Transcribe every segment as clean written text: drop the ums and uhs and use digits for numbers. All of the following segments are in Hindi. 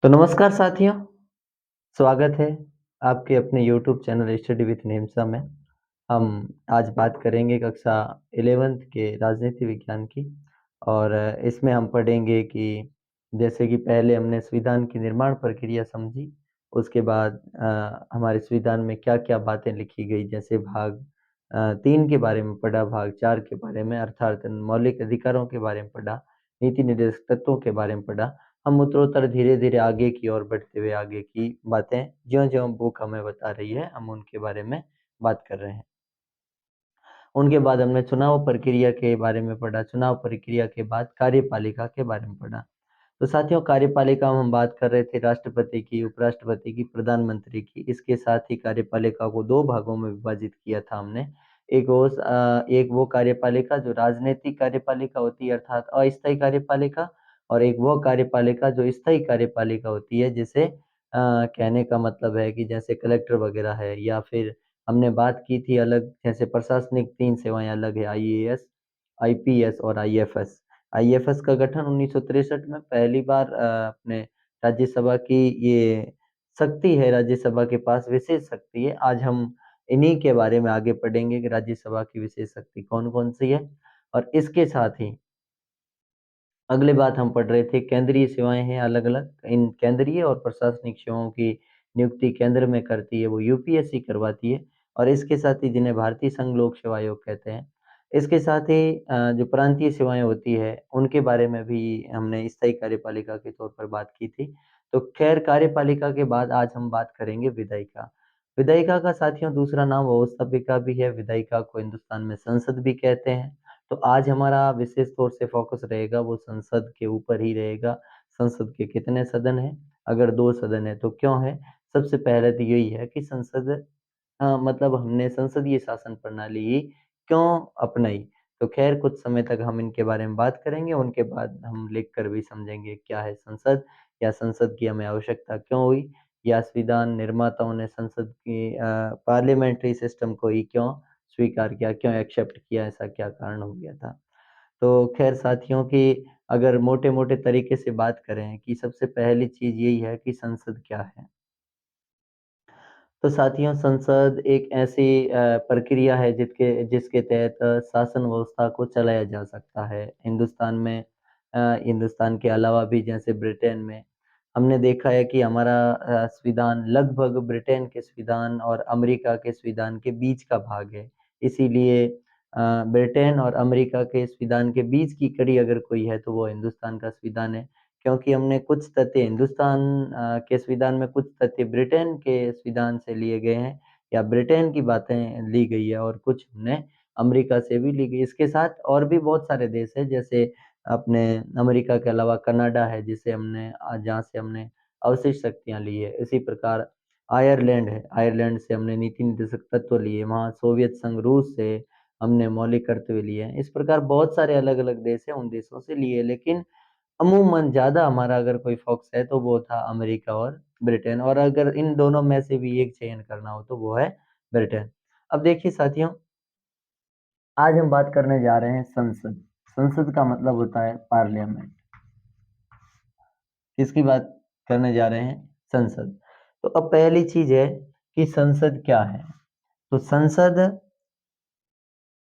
तो नमस्कार साथियों, स्वागत है आपके अपने यूट्यूब चैनल स्टडी विथ निमसा में। हम आज बात करेंगे कक्षा 11th के राजनीति विज्ञान की। और इसमें हम पढ़ेंगे कि जैसे कि पहले हमने संविधान की निर्माण प्रक्रिया समझी। उसके बाद हमारे संविधान में क्या-क्या बातें लिखी गई, जैसे भाग 3 के बारे में पढ़ा, भाग 4 के बारे में अर्थात मौलिक अधिकारों के बारे में पढ़ा, नीति निर्देशक तत्वों के बारे में पढ़ा। हम उत्तरोत्तर धीरे-धीरे आगे की ओर बढ़ते हुए आगे की बातें ज्यों-ज्यों बुक हमें बता रही है, हम उनके बारे में बात कर रहे हैं। उनके बाद हमने चुनाव प्रक्रिया के बारे में पढ़ा, चुनाव प्रक्रिया के बाद कार्यपालिका के बारे में पढ़ा। तो साथियों, कार्यपालिका में हम बात कर रहे थे राष्ट्रपति की, उपराष्ट्रपति की, प्रधानमंत्री की। इसके साथ ही कार्यपालिका को 2 भागों में विभाजित किया था हमने। एक वो कार्यपालिका जो राजनीतिक कार्यपालिका होती है अर्थात अस्थायी कार्यपालिका, और एक वो कार्यपालिका जो स्थायी कार्यपालिका होती है, जिसे कहने का मतलब है कि जैसे कलेक्टर वगैरह है, या फिर हमने बात की थी अलग, जैसे प्रशासनिक 3 सेवाएँ अलग है, आईएएस, आईपीएस और आईएफएस। आईएफएस का गठन 1963 में पहली बार अपने राज्यसभा की ये शक्ति है, राज्यसभा के पास विशेष शक्ति है। आज हम इन्हीं के बारे में आगे पढ़ेंगे कि राज्यसभा की विशेष शक्ति कौन-कौन सी है। और इसके साथ ही अगली बात हम पढ़ रहे थे, केंद्रीय सेवाएँ हैं अलग-अलग। इन केंद्रीय और प्रशासनिक सेवाओं की नियुक्ति केंद्र में करती है, वो यूपीएससी करवाती है। और इसके साथ ही जिन्हें भारतीय संघ लोक सेवा आयोग कहते हैं। इसके साथ ही जो प्रांतीय सेवाएँ होती है, उनके बारे में भी हमने स्थायी कार्यपालिका के तौर पर बात की थी। तो खैर, कार्यपालिका के बाद आज हम बात करेंगे विधायिका। विधायिका का साथियों दूसरा नाम व्यवस्थापिका भी है, विधायिका को हिंदुस्तान में संसद भी कहते हैं। तो आज हमारा विशेष तौर से फ़ोकस रहेगा वो संसद के ऊपर ही रहेगा। संसद के कितने सदन हैं? अगर 2 सदन हैं तो क्यों हैं? सबसे पहले तो यही है कि संसद मतलब हमने संसदीय शासन प्रणाली ही क्यों अपनाई? तो ख़ैर, कुछ समय तक हम इनके बारे में बात करेंगे, उनके बाद हम लिख कर भी समझेंगे क्या है संसद, या संसद की हमें आवश्यकता क्यों हुई, या संविधान निर्माताओं ने संसद की पार्लियामेंट्री सिस्टम को ही क्यों स्वीकार किया, क्यों एक्सेप्ट किया, ऐसा क्या कारण हो गया था? तो ख़ैर साथियों, कि अगर मोटे-मोटे तरीके से बात करें कि सबसे पहली चीज़ यही है कि संसद क्या है? तो साथियों, संसद एक ऐसी प्रक्रिया है जिसके तहत शासन व्यवस्था को चलाया जा सकता है। हिंदुस्तान में हिंदुस्तान के अलावा भी जैसे ब्रिटेन में हमने देखा है कि हमारा संविधान लगभग ब्रिटेन के संविधान और अमेरिका के संविधान के बीच का भाग है। इसीलिए ब्रिटेन और अमेरिका के संविधान के बीच की कड़ी अगर कोई है तो वो हिंदुस्तान का संविधान है। क्योंकि हमने कुछ तथ्य हिंदुस्तान के संविधान में, कुछ तथ्य ब्रिटेन के संविधान से लिए गए हैं, या ब्रिटेन की बातें ली गई है, और कुछ हमने अमेरिका से भी ली गई। इसके साथ और भी बहुत सारे देश हैं, जैसे अपने अमेरिका के अलावा कनाडा है, जिसे हमने जहाँ से हमने अवशिष्ट शक्तियाँ ली है। इसी प्रकार आयरलैंड है, आयरलैंड से हमने नीति निर्देशक तत्व लिए, वहाँ सोवियत संघ रूस से हमने मौलिक कर्तव्य लिए हैं। इस प्रकार बहुत सारे अलग-अलग देश हैं, उन देशों से लिए, लेकिन अमूमन ज़्यादा हमारा अगर कोई फ़ोकस है तो वो था अमेरिका और ब्रिटेन, और अगर इन दोनों में से भी एक चयन करना हो तो वो है ब्रिटेन। अब देखिए साथियों, आज हम बात करने जा रहे हैं संसद। संसद का मतलब होता है पार्लियामेंट। किसकी बात करने जा रहे हैं? संसद। तो अब पहली चीज़ है कि संसद क्या है? तो संसद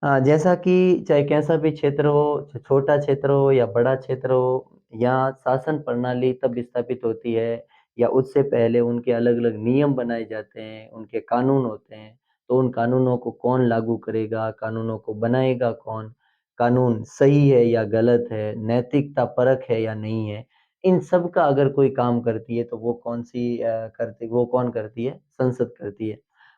जैसा कि चाहे कैसा भी क्षेत्र हो, छोटा क्षेत्र हो या बड़ा क्षेत्र हो, यहाँ शासन प्रणाली तब स्थापित होती है, या उससे पहले उनके अलग-अलग नियम बनाए जाते हैं, उनके कानून होते हैं। तो उन कानूनों को कौन लागू करेगा, कानूनों को बनाएगा कौन, कानून सही है या गलत है, नैतिकता परख है या नहीं है, इन सब का अगर कोई काम करती है तो वो वो कौन करती है? संसद करती है।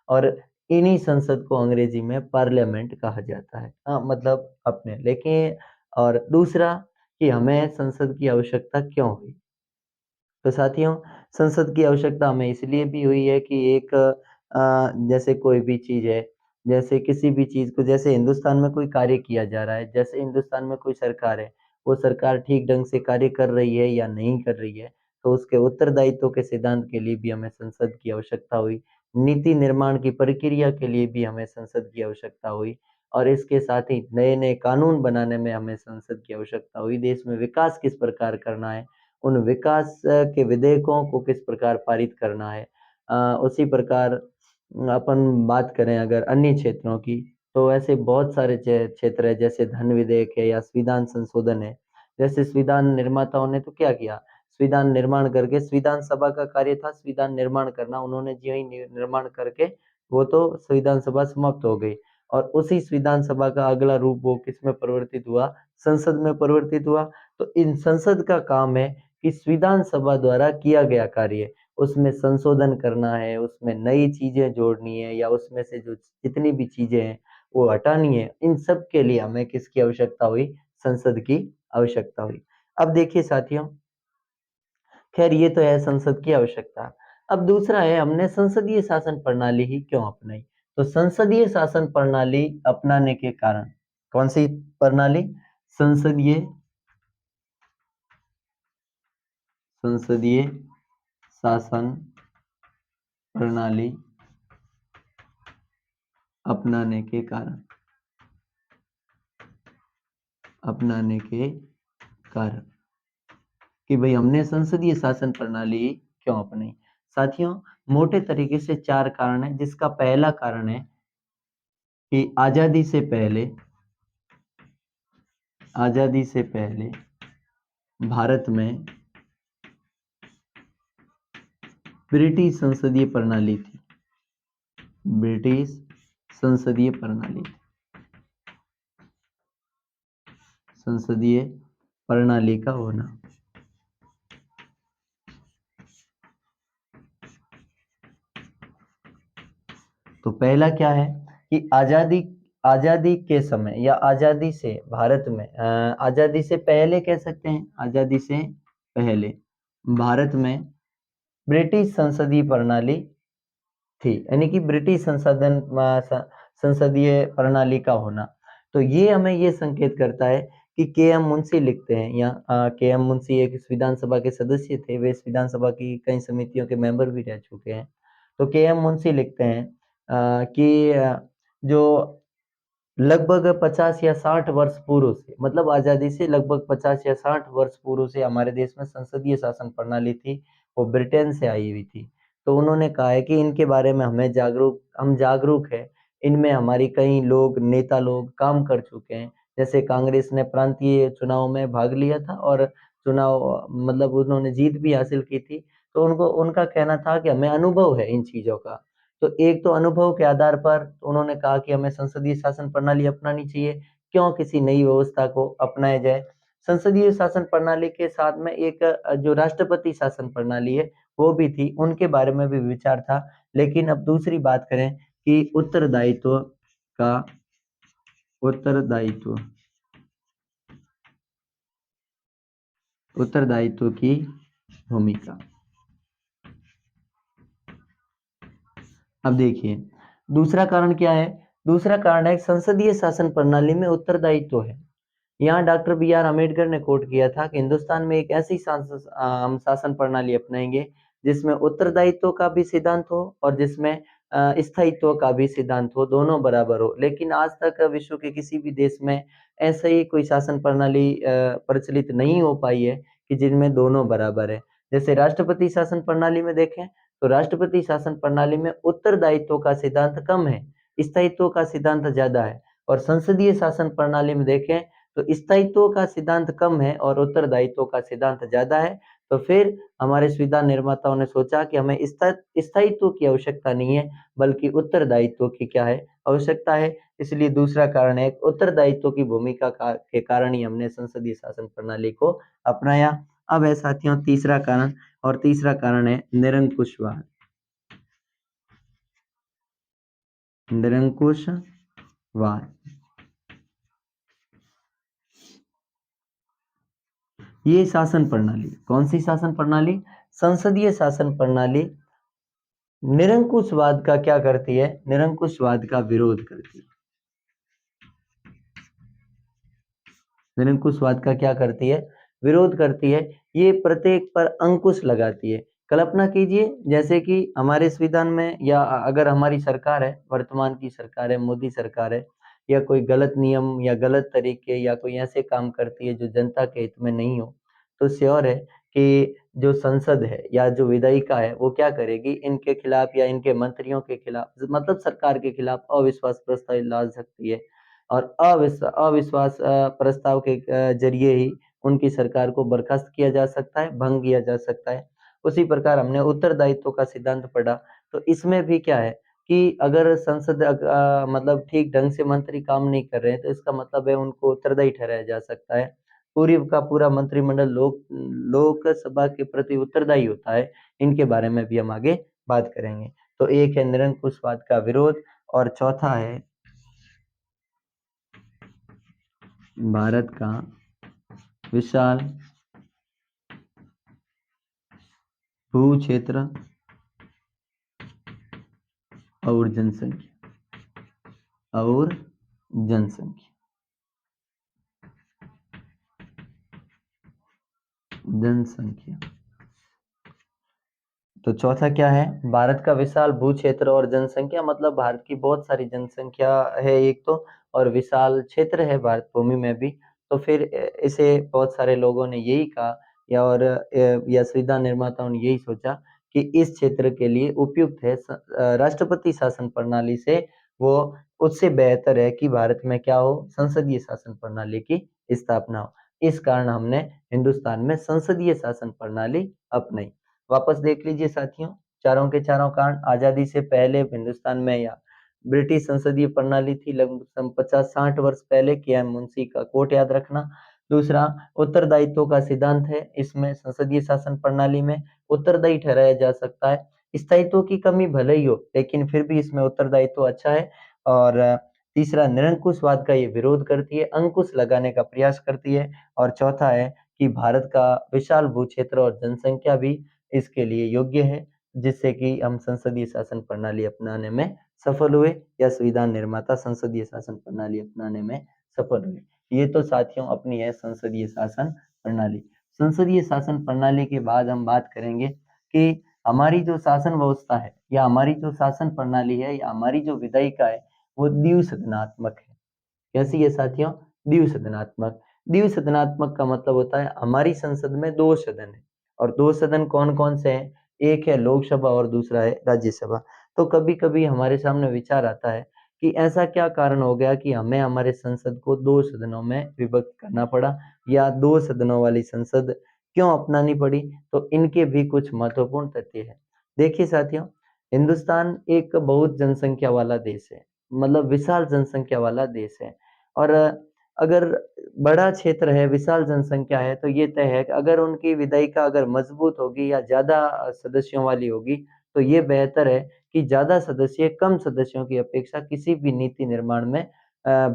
और इन्हीं संसद को अंग्रेजी में पार्लियामेंट कहा जाता है। मतलब अपने लेकिन, और दूसरा कि हमें संसद की आवश्यकता क्यों हुई? तो साथियों, संसद की आवश्यकता हमें इसलिए भी हुई है कि एक जैसे कोई भी चीज़ है, जैसे किसी भी चीज़ को, जैसे हिंदुस्तान में कोई कार्य किया जा रहा है, जैसे हिंदुस्तान में कोई सरकार है, वो सरकार ठीक ढंग से कार्य कर रही है या नहीं कर रही है, तो उसके उत्तरदायित्व के सिद्धांत के लिए भी हमें संसद की आवश्यकता हुई। नीति निर्माण की प्रक्रिया के लिए भी हमें संसद की आवश्यकता हुई, और इसके साथ ही नए-नए कानून बनाने में हमें संसद की आवश्यकता हुई। देश में विकास किस प्रकार करना है, उन विकास के विधेयकों को किस प्रकार पारित करना है। उसी प्रकार अपन बात करें अगर अन्य क्षेत्रों की, तो ऐसे बहुत सारे क्षेत्र है, जैसे धन विधेयक है या संविधान संशोधन है। जैसे संविधान निर्माताओं ने तो क्या किया, संविधान निर्माण करके, संविधान सभा का कार्य था संविधान निर्माण करना, उन्होंने जो ही निर्माण करके वो तो संविधान सभा समाप्त हो गई, और उसी संविधान सभा का अगला रूप वो किसमें परिवर्तित हुआ, संसद में परिवर्तित हुआ। तो इन संसद का काम है कि संविधान सभा द्वारा किया गया कार्य, उसमें संशोधन करना है, उसमें नई चीजें जोड़नी है, या उसमें से जो जितनी भी चीजें हैं वो हटानी है। इन सब के लिए हमें किसकी आवश्यकता हुई, संसद की आवश्यकता हुई। अब देखिए साथियों, खैर ये तो है संसद की आवश्यकता। अब दूसरा है, हमने संसदीय शासन प्रणाली ही क्यों अपनाई। तो संसदीय शासन प्रणाली अपनाने के कारण, कौन सी प्रणाली, संसदीय संसदीय शासन प्रणाली अपनाने के कारण, अपनाने के कारण कि भाई हमने संसदीय शासन प्रणाली क्यों अपनाई। साथियों, मोटे तरीके से चार कारण है, जिसका पहला कारण है कि आजादी से पहले भारत में ब्रिटिश संसदीय प्रणाली थी, ब्रिटिश संसदीय प्रणाली थी, संसदीय प्रणाली का होना। तो पहला क्या है कि आजादी के समय या आजादी से भारत में, आजादी से पहले कह सकते हैं, आजादी से पहले भारत में ब्रिटिश संसदीय प्रणाली थी, यानी कि ब्रिटिश संसदीय प्रणाली का होना। तो ये हमें ये संकेत करता है कि के एम मुंशी लिखते हैं, या के एम मुंशी एक विधानसभा के सदस्य थे, वे इस विधानसभा की कई समितियों के मेंबर भी रह चुके हैं। तो के एम मुंशी लिखते हैं कि जो लगभग 50 या 60 वर्ष पूर्व से, मतलब आजादी से लगभग 50 या 60 वर्ष पूर्व से हमारे देश में संसदीय शासन प्रणाली थी, वो ब्रिटेन से आई हुई थी। तो उन्होंने कहा है कि इनके बारे में हम जागरूक है, इनमें हमारी कई लोग, नेता लोग काम कर चुके हैं। जैसे कांग्रेस ने प्रांतीय चुनाव में भाग लिया था और चुनाव, मतलब उन्होंने जीत भी हासिल की थी। तो उनको, उनका कहना था कि हमें अनुभव है इन चीजों का। तो एक तो अनुभव के आधार पर उन्होंने कहा कि हमें संसदीय शासन प्रणाली अपनानी चाहिए, क्यों किसी नई व्यवस्था को अपनाया जाए। संसदीय शासन प्रणाली के साथ में एक जो राष्ट्रपति शासन प्रणाली है वो भी थी, उनके बारे में भी विचार था। लेकिन अब दूसरी बात करें कि का उत्तरदायित्व उत्तरदायित्व की भूमिका। अब देखिए दूसरा कारण क्या है, दूसरा कारण है संसदीय शासन प्रणाली में उत्तरदायित्व है। यहाँ डॉक्टर बी आर अम्बेडकर ने कोट किया था कि हिंदुस्तान में एक ऐसी हम शासन प्रणाली अपनाएंगे जिसमें उत्तरदायित्व का भी सिद्धांत हो और जिसमें स्थायित्व का भी सिद्धांत हो, दोनों बराबर हो। लेकिन आज तक विश्व के किसी भी देश में ऐसा ही कोई शासन प्रणाली प्रचलित नहीं हो पाई है कि जिनमें दोनों बराबर है। जैसे राष्ट्रपति शासन प्रणाली में देखें तो राष्ट्रपति शासन प्रणाली में उत्तरदायित्व का सिद्धांत कम है, स्थायित्व का सिद्धांत ज्यादा है। और संसदीय शासन प्रणाली में देखें तो स्थायित्व का सिद्धांत कम है और उत्तरदायित्व का सिद्धांत ज्यादा है। तो फिर हमारे संविधान निर्माताओं ने सोचा कि हमें स्थायित्व की आवश्यकता नहीं है, बल्कि उत्तरदायित्व की क्या है, आवश्यकता है। इसलिए दूसरा कारण है उत्तरदायित्व की भूमिका के कारण ही हमने संसदीय शासन प्रणाली को अपनाया। अब है साथियों तीसरा कारण, और तीसरा कारण है निरंकुशवाद। निरंकुशवाद, ये शासन प्रणाली, कौन सी शासन प्रणाली, संसदीय शासन प्रणाली निरंकुशवाद का क्या करती है, निरंकुशवाद का विरोध करती है। निरंकुशवाद का क्या करती है, विरोध करती है। ये प्रत्येक पर अंकुश लगाती है। कल्पना कीजिए जैसे कि हमारे संविधान में, या अगर हमारी सरकार है, वर्तमान की सरकार है, मोदी सरकार है, या कोई गलत नियम या गलत तरीके या कोई ऐसे काम करती है जो जनता के हित में नहीं हो, तो श्योर है कि जो संसद है या जो विधायिका है वो क्या करेगी, इनके खिलाफ या इनके मंत्रियों के खिलाफ, मतलब सरकार के खिलाफ अविश्वास प्रस्ताव ला सकती है। और अविश्वास प्रस्ताव के जरिए ही उनकी सरकार को बर्खास्त किया जा सकता है, भंग किया जा सकता है। उसी प्रकार हमने उत्तरदायित्व का सिद्धांत पढ़ा, तो इसमें भी क्या है कि अगर संसद मतलब ठीक ढंग से मंत्री काम नहीं कर रहे हैं, तो इसका मतलब है उनको उत्तरदायी ठहराया जा सकता है। पूरी का पूरा मंत्रिमंडल लोकसभा के प्रति उत्तरदायी होता है। इनके बारे में भी हम आगे बात करेंगे। तो एक है निरंकुशवाद का विरोध, और चौथा है भारत का विशाल भू क्षेत्र और जनसंख्या। तो चौथा क्या है, भारत का विशाल भू क्षेत्र और जनसंख्या, मतलब भारत की बहुत सारी जनसंख्या है एक तो, और विशाल क्षेत्र है भारत भूमि में भी। तो फिर इसे बहुत सारे लोगों ने यही कहा, या संविधान निर्माताओं ने यही सोचा कि इस क्षेत्र के लिए उपयुक्त है राष्ट्रपति शासन प्रणाली से वो उससे बेहतर है कि भारत में क्या हो, संसदीय शासन प्रणाली की स्थापना हो। इस कारण हमने हिंदुस्तान में संसदीय शासन प्रणाली अपनाई। वापस देख लीजिए साथियों, चारों के चारों कारण। आजादी से पहले हिंदुस्तान में या ब्रिटिश संसदीय प्रणाली थी, लगभग 50-60 वर्ष पहले। के.एम. मुंशी का कोट याद रखना। दूसरा, उत्तरदायित्व का सिद्धांत है, इसमें संसदीय शासन प्रणाली में उत्तरदायी ठहराया जा सकता है। स्थायित्व की कमी भले ही हो, लेकिन फिर भी इसमें उत्तरदायित्व अच्छा है। और तीसरा, निरंकुशवाद का ये विरोध करती है, अंकुश लगाने का प्रयास करती है। और चौथा है कि भारत का विशाल भू क्षेत्र और जनसंख्या भी इसके लिए योग्य है, जिससे कि हम संसदीय शासन प्रणाली अपनाने में सफल हुए, या संविधान निर्माता संसदीय शासन प्रणाली अपनाने में सफल हुए। ये तो साथियों अपनी है संसदीय शासन प्रणाली। संसदीय शासन प्रणाली के बाद हम बात करेंगे कि हमारी जो शासन व्यवस्था है, या हमारी जो शासन प्रणाली है, या हमारी जो विधायिका है, वो द्विसदनात्मक है। कैसी है साथियों? द्विसदनात्मक। द्विसदनात्मक का मतलब होता है हमारी संसद में दो सदन है, और दो सदन कौन कौन से हैं? एक है लोकसभा और दूसरा है राज्यसभा। तो कभी कभी हमारे सामने विचार आता है कि ऐसा क्या कारण हो गया कि हमें हमारे संसद को दो सदनों में विभक्त करना पड़ा, या दो सदनों वाली संसद क्यों अपनानी पड़ी। तो इनके भी कुछ महत्वपूर्ण तथ्य है। देखिए साथियों, हिंदुस्तान एक बहुत जनसंख्या वाला देश है, मतलब विशाल जनसंख्या वाला देश है। और अगर बड़ा क्षेत्र है, विशाल जनसंख्या है, तो ये तय है कि अगर उनकी विधायिका अगर मजबूत होगी या ज्यादा सदस्यों वाली होगी, तो ये बेहतर है कि ज्यादा सदस्य कम सदस्यों की अपेक्षा किसी भी नीति निर्माण में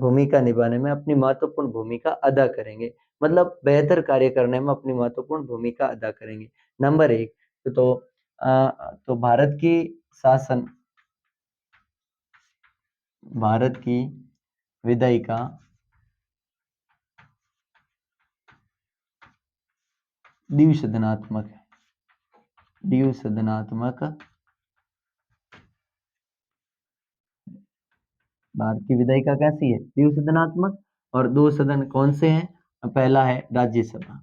भूमिका निभाने में अपनी महत्वपूर्ण भूमिका अदा करेंगे, मतलब बेहतर कार्य करने में अपनी महत्वपूर्ण भूमिका अदा करेंगे। नंबर एक, तो तो शासन भारत की विधायिका द्विसदनात्मक है। द्विसदनात्मक, भारत की विधायिका कैसी है? द्विसदनात्मक। और दो सदन कौन से हैं? पहला है राज्यसभा,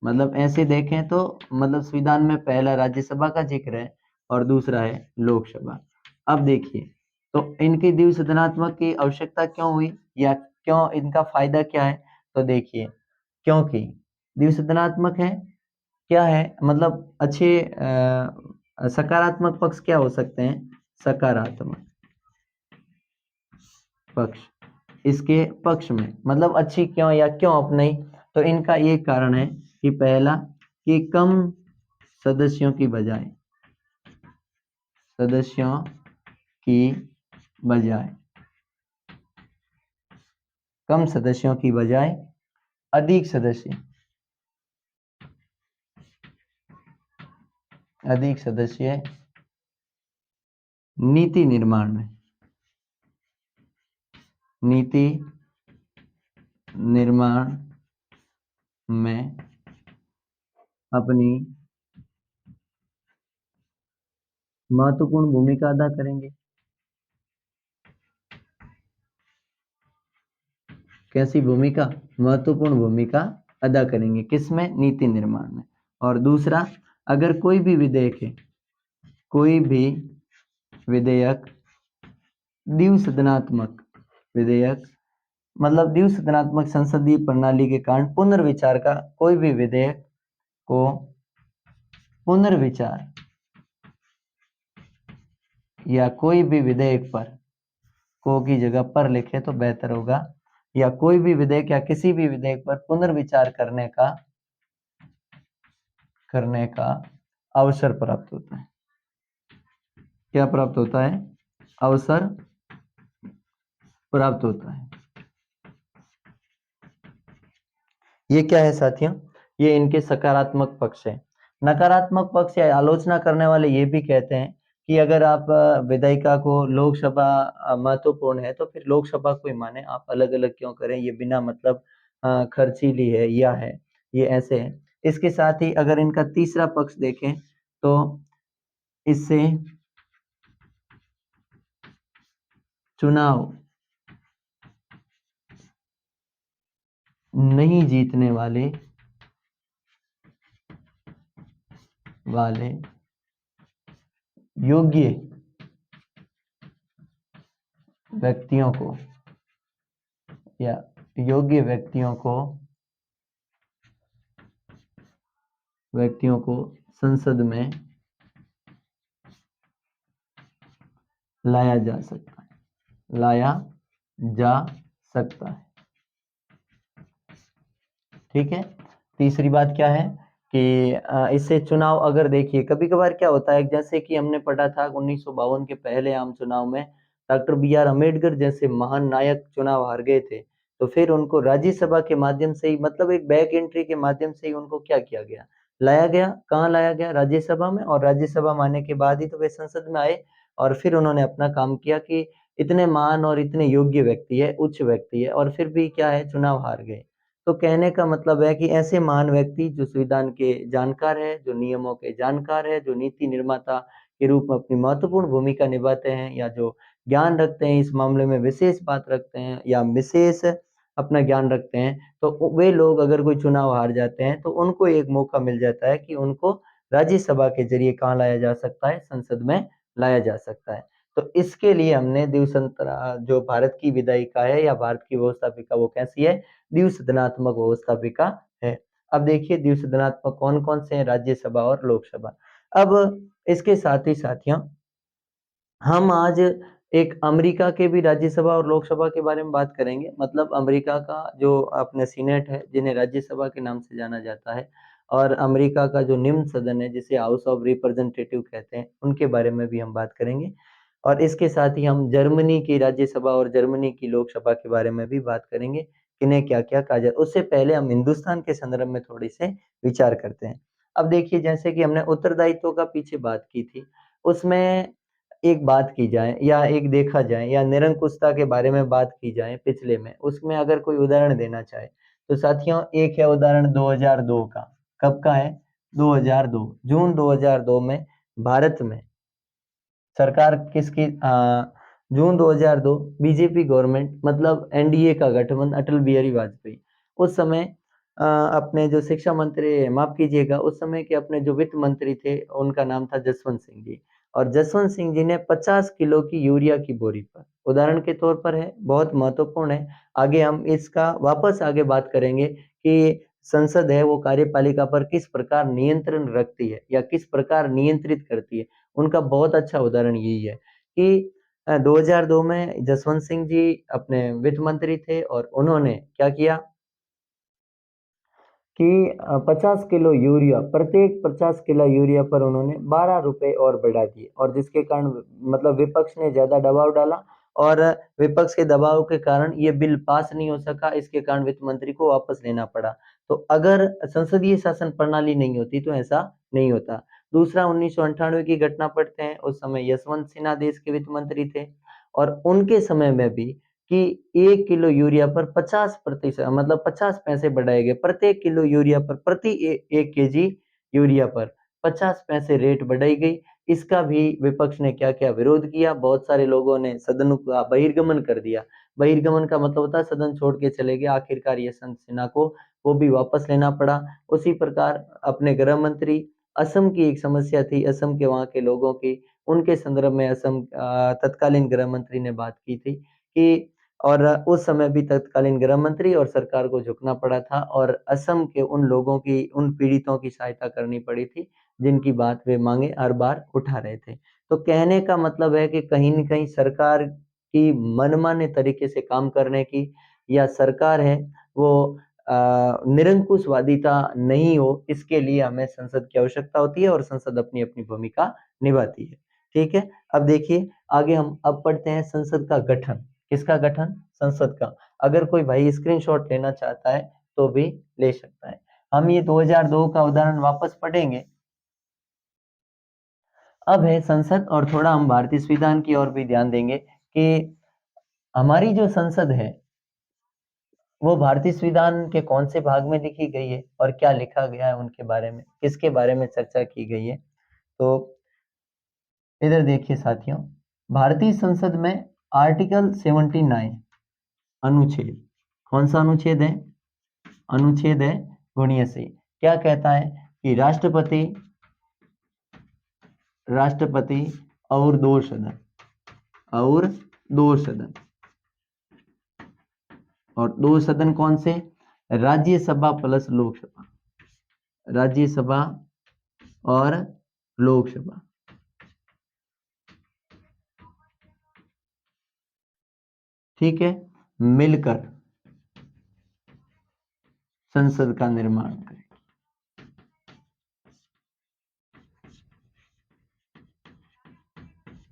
मतलब ऐसे देखें तो मतलब संविधान में पहला राज्यसभा का जिक्र है, और दूसरा है लोकसभा। अब देखिए, तो इनकी द्विसदनात्मक की आवश्यकता क्यों हुई, या क्यों इनका फायदा क्या है? तो देखिए, क्योंकि द्विसदनात्मक है, क्या है मतलब अच्छे सकारात्मक पक्ष क्या हो सकते हैं? सकारात्मक पक्ष इसके पक्ष में, मतलब अच्छी क्यों या क्यों अपनाई? तो इनका ये कारण है कि पहला, कि सदस्यों की बजाय सदस्यों की बजाय कम सदस्यों की बजाय अधिक सदस्य नीति निर्माण में नीति निर्माण में अपनी महत्वपूर्ण भूमिका अदा करेंगे। कैसी भूमिका? महत्वपूर्ण भूमिका अदा करेंगे, किसमें? नीति निर्माण में। और दूसरा, अगर कोई भी विधेयक है, कोई भी विधेयक द्विसदनात्मक विधेयक मतलब द्विसदनात्मक संसदीय प्रणाली के कारण पुनर्विचार का, कोई भी विधेयक को पुनर्विचार या कोई भी विधेयक पर, को की जगह पर लिखे तो बेहतर होगा, या कोई भी विधेयक या किसी भी विधेयक पर पुनर्विचार करने का अवसर प्राप्त होता है। क्या प्राप्त होता है? अवसर प्राप्त होता है। ये क्या है साथियों? ये इनके सकारात्मक पक्ष है। नकारात्मक पक्ष या आलोचना करने वाले ये भी कहते हैं कि अगर आप विधायिका को लोकसभा महत्वपूर्ण है तो फिर लोकसभा को ही माने, आप अलग अलग क्यों करें, ये बिना मतलब खर्चीली है या है, ये ऐसे है। इसके साथ ही अगर इनका तीसरा पक्ष देखें तो इससे चुनाव नहीं जीतने वाले योग्य व्यक्तियों को या योग्य व्यक्तियों को संसद में लाया जा सकता है। ठीक है। तीसरी बात क्या है कि इससे चुनाव, अगर देखिए कभी कभार क्या होता है, जैसे कि हमने पढ़ा था 1952 के पहले आम चुनाव में डॉक्टर बी.आर. अम्बेडकर जैसे महान नायक चुनाव हार गए थे, तो फिर उनको राज्यसभा के माध्यम से ही, मतलब एक बैक एंट्री के माध्यम से ही उनको क्या किया गया, लाया गया। कहाँ लाया गया? राज्यसभा में। और राज्यसभा में आने के बाद ही तो वे संसद में आए, और फिर उन्होंने अपना काम किया कि इतने महान और इतने योग्य व्यक्ति है, उच्च व्यक्ति है, और फिर भी क्या है, चुनाव हार गए। तो कहने का मतलब है कि ऐसे महान व्यक्ति जो संविधान के जानकार है, जो नियमों के जानकार है, जो नीति निर्माता के रूप में अपनी महत्वपूर्ण भूमिका निभाते हैं, या जो ज्ञान रखते हैं, इस मामले में विशेष बात रखते हैं या विशेष अपना ज्ञान रखते हैं, तो वे लोग अगर कोई चुनाव हार जाते हैं तो उनको एक मौका मिल जाता है कि उनको राज्यसभा के जरिए कहाँ लाया जा सकता है, संसद में लाया जा सकता है। तो इसके लिए हमने द्विसंतरा, जो भारत की विधायिका है या भारत की व्यवस्थापिका, वो कैसी है? द्विसदनात्मक व्यवस्थापिका है। अब देखिए द्विसदनात्मक कौन कौन से हैं? राज्यसभा और लोकसभा। अब इसके साथ ही साथियों, हम आज एक अमेरिका के भी राज्यसभा और लोकसभा के बारे में बात करेंगे। मतलब अमेरिका का जो अपने सीनेट है, जिन्हें राज्यसभा के नाम से जाना जाता है, और अमेरिका का जो निम्न सदन है, जिसे हाउस ऑफ रिप्रेजेंटेटिव कहते हैं, उनके बारे में भी हम बात करेंगे। और इसके साथ ही हम जर्मनी की राज्यसभा और जर्मनी की लोकसभा के बारे में भी बात करेंगे, किन्हें क्या क्या कहा जाए। उससे पहले हम हिंदुस्तान के संदर्भ में थोड़ी से विचार करते हैं। अब देखिए, जैसे कि हमने उत्तरदायित्व का पीछे बात की थी, उसमें एक बात की जाए या एक देखा जाए या निरंकुशता के बारे में बात की जाए पिछले में, उसमें अगर कोई उदाहरण देना चाहे तो साथियों, एक है उदाहरण 2002 का। कब का है? 2002, जून 2002 में भारत में सरकार किसकी? जून 2002 बीजेपी गवर्नमेंट, मतलब एनडीए का गठबंधन, अटल बिहारी वाजपेयी उस समय अपने जो शिक्षा मंत्री, माफ कीजिएगा, उस समय के अपने जो वित्त मंत्री थे, उनका नाम था जसवंत सिंह जी। और जसवंत सिंह जी ने 50 किलो की यूरिया की बोरी पर, उदाहरण के तौर पर है, बहुत महत्वपूर्ण है। आगे हम इसका वापस आगे बात करेंगे कि संसद है वो कार्यपालिका पर किस प्रकार नियंत्रण रखती है या किस प्रकार नियंत्रित करती है। उनका बहुत अच्छा उदाहरण यही है कि 2002 में जसवंत सिंह जी अपने वित्त मंत्री थे, और उन्होंने क्या किया कि 50 किलो यूरिया, प्रत्येक 50 किलो यूरिया पर उन्होंने 12 रुपए और बढ़ा दिए, और जिसके कारण मतलब विपक्ष ने ज्यादा दबाव डाला, और विपक्ष के दबाव के कारण ये बिल पास नहीं हो सका। इसके कारण वित्त मंत्री को वापस लेना पड़ा। तो अगर संसदीय शासन प्रणाली नहीं होती तो ऐसा नहीं होता। दूसरा, 1998 की घटना पढ़ते हैं। उस समय यशवंत सिन्हा देश के वित्त मंत्री थे, और उनके समय में भी कि 1 किलो यूरिया पर 50% मतलब 50 पैसे बढ़ाए गए। प्रत्येक किलो यूरिया पर, प्रति 1 केजी यूरिया पर 50 पैसे रेट बढ़ाई गई। इसका भी विपक्ष ने क्या किया? विरोध किया। बहुत सारे लोगों ने सदन का बहिर्गमन कर दिया। बहिर्गमन का मतलब होता है सदन छोड़ के चले गए। आखिरकार यशवंत सिन्हा को वो भी वापस लेना पड़ा। उसी प्रकार अपने गृह मंत्री, असम की एक समस्या थी, असम के वहाँ के लोगों की, उनके संदर्भ में असम तत्कालीन गृह मंत्री ने बात की थी कि, और उस समय भी तत्कालीन गृह मंत्री और सरकार को झुकना पड़ा था और असम के उन लोगों की, उन पीड़ितों की सहायता करनी पड़ी थी जिनकी बात वे मांगे हर बार उठा रहे थे। तो कहने का मतलब है कि कहीं न कहीं सरकार की मनमाने तरीके से काम करने की, या सरकार है वो निरंकुशवादिता नहीं हो, इसके लिए हमें संसद की आवश्यकता होती है और संसद अपनी-अपनी भूमिका निभाती है। ठीक है? अब देखिए आगे हम अब पढ़ते हैं संसद का गठन। किसका गठन? संसद का। अगर कोई भाई स्क्रीनशॉट लेना चाहता है तो भी ले सकता है। हम ये 2002 का उदाहरण वापस पढ़ेंगे। अब है संसद, और थोड़ा हम भारतीय संविधान की ओर भी ध्यान देंगे कि हमारी जो संसद है वो भारतीय संविधान के कौन से भाग में लिखी गई है और क्या लिखा गया है उनके बारे में, किसके बारे में चर्चा की गई है। तो इधर देखिए साथियों, भारतीय संसद में आर्टिकल 79 अनुच्छेद, कौन सा अनुच्छेद है? अनुच्छेद है 79। क्या कहता है कि राष्ट्रपति और दो सदन, और दो सदन, और दो सदन कौन से? राज्यसभा प्लस लोकसभा, राज्यसभा और लोकसभा, ठीक है, मिलकर संसद का निर्माण करें।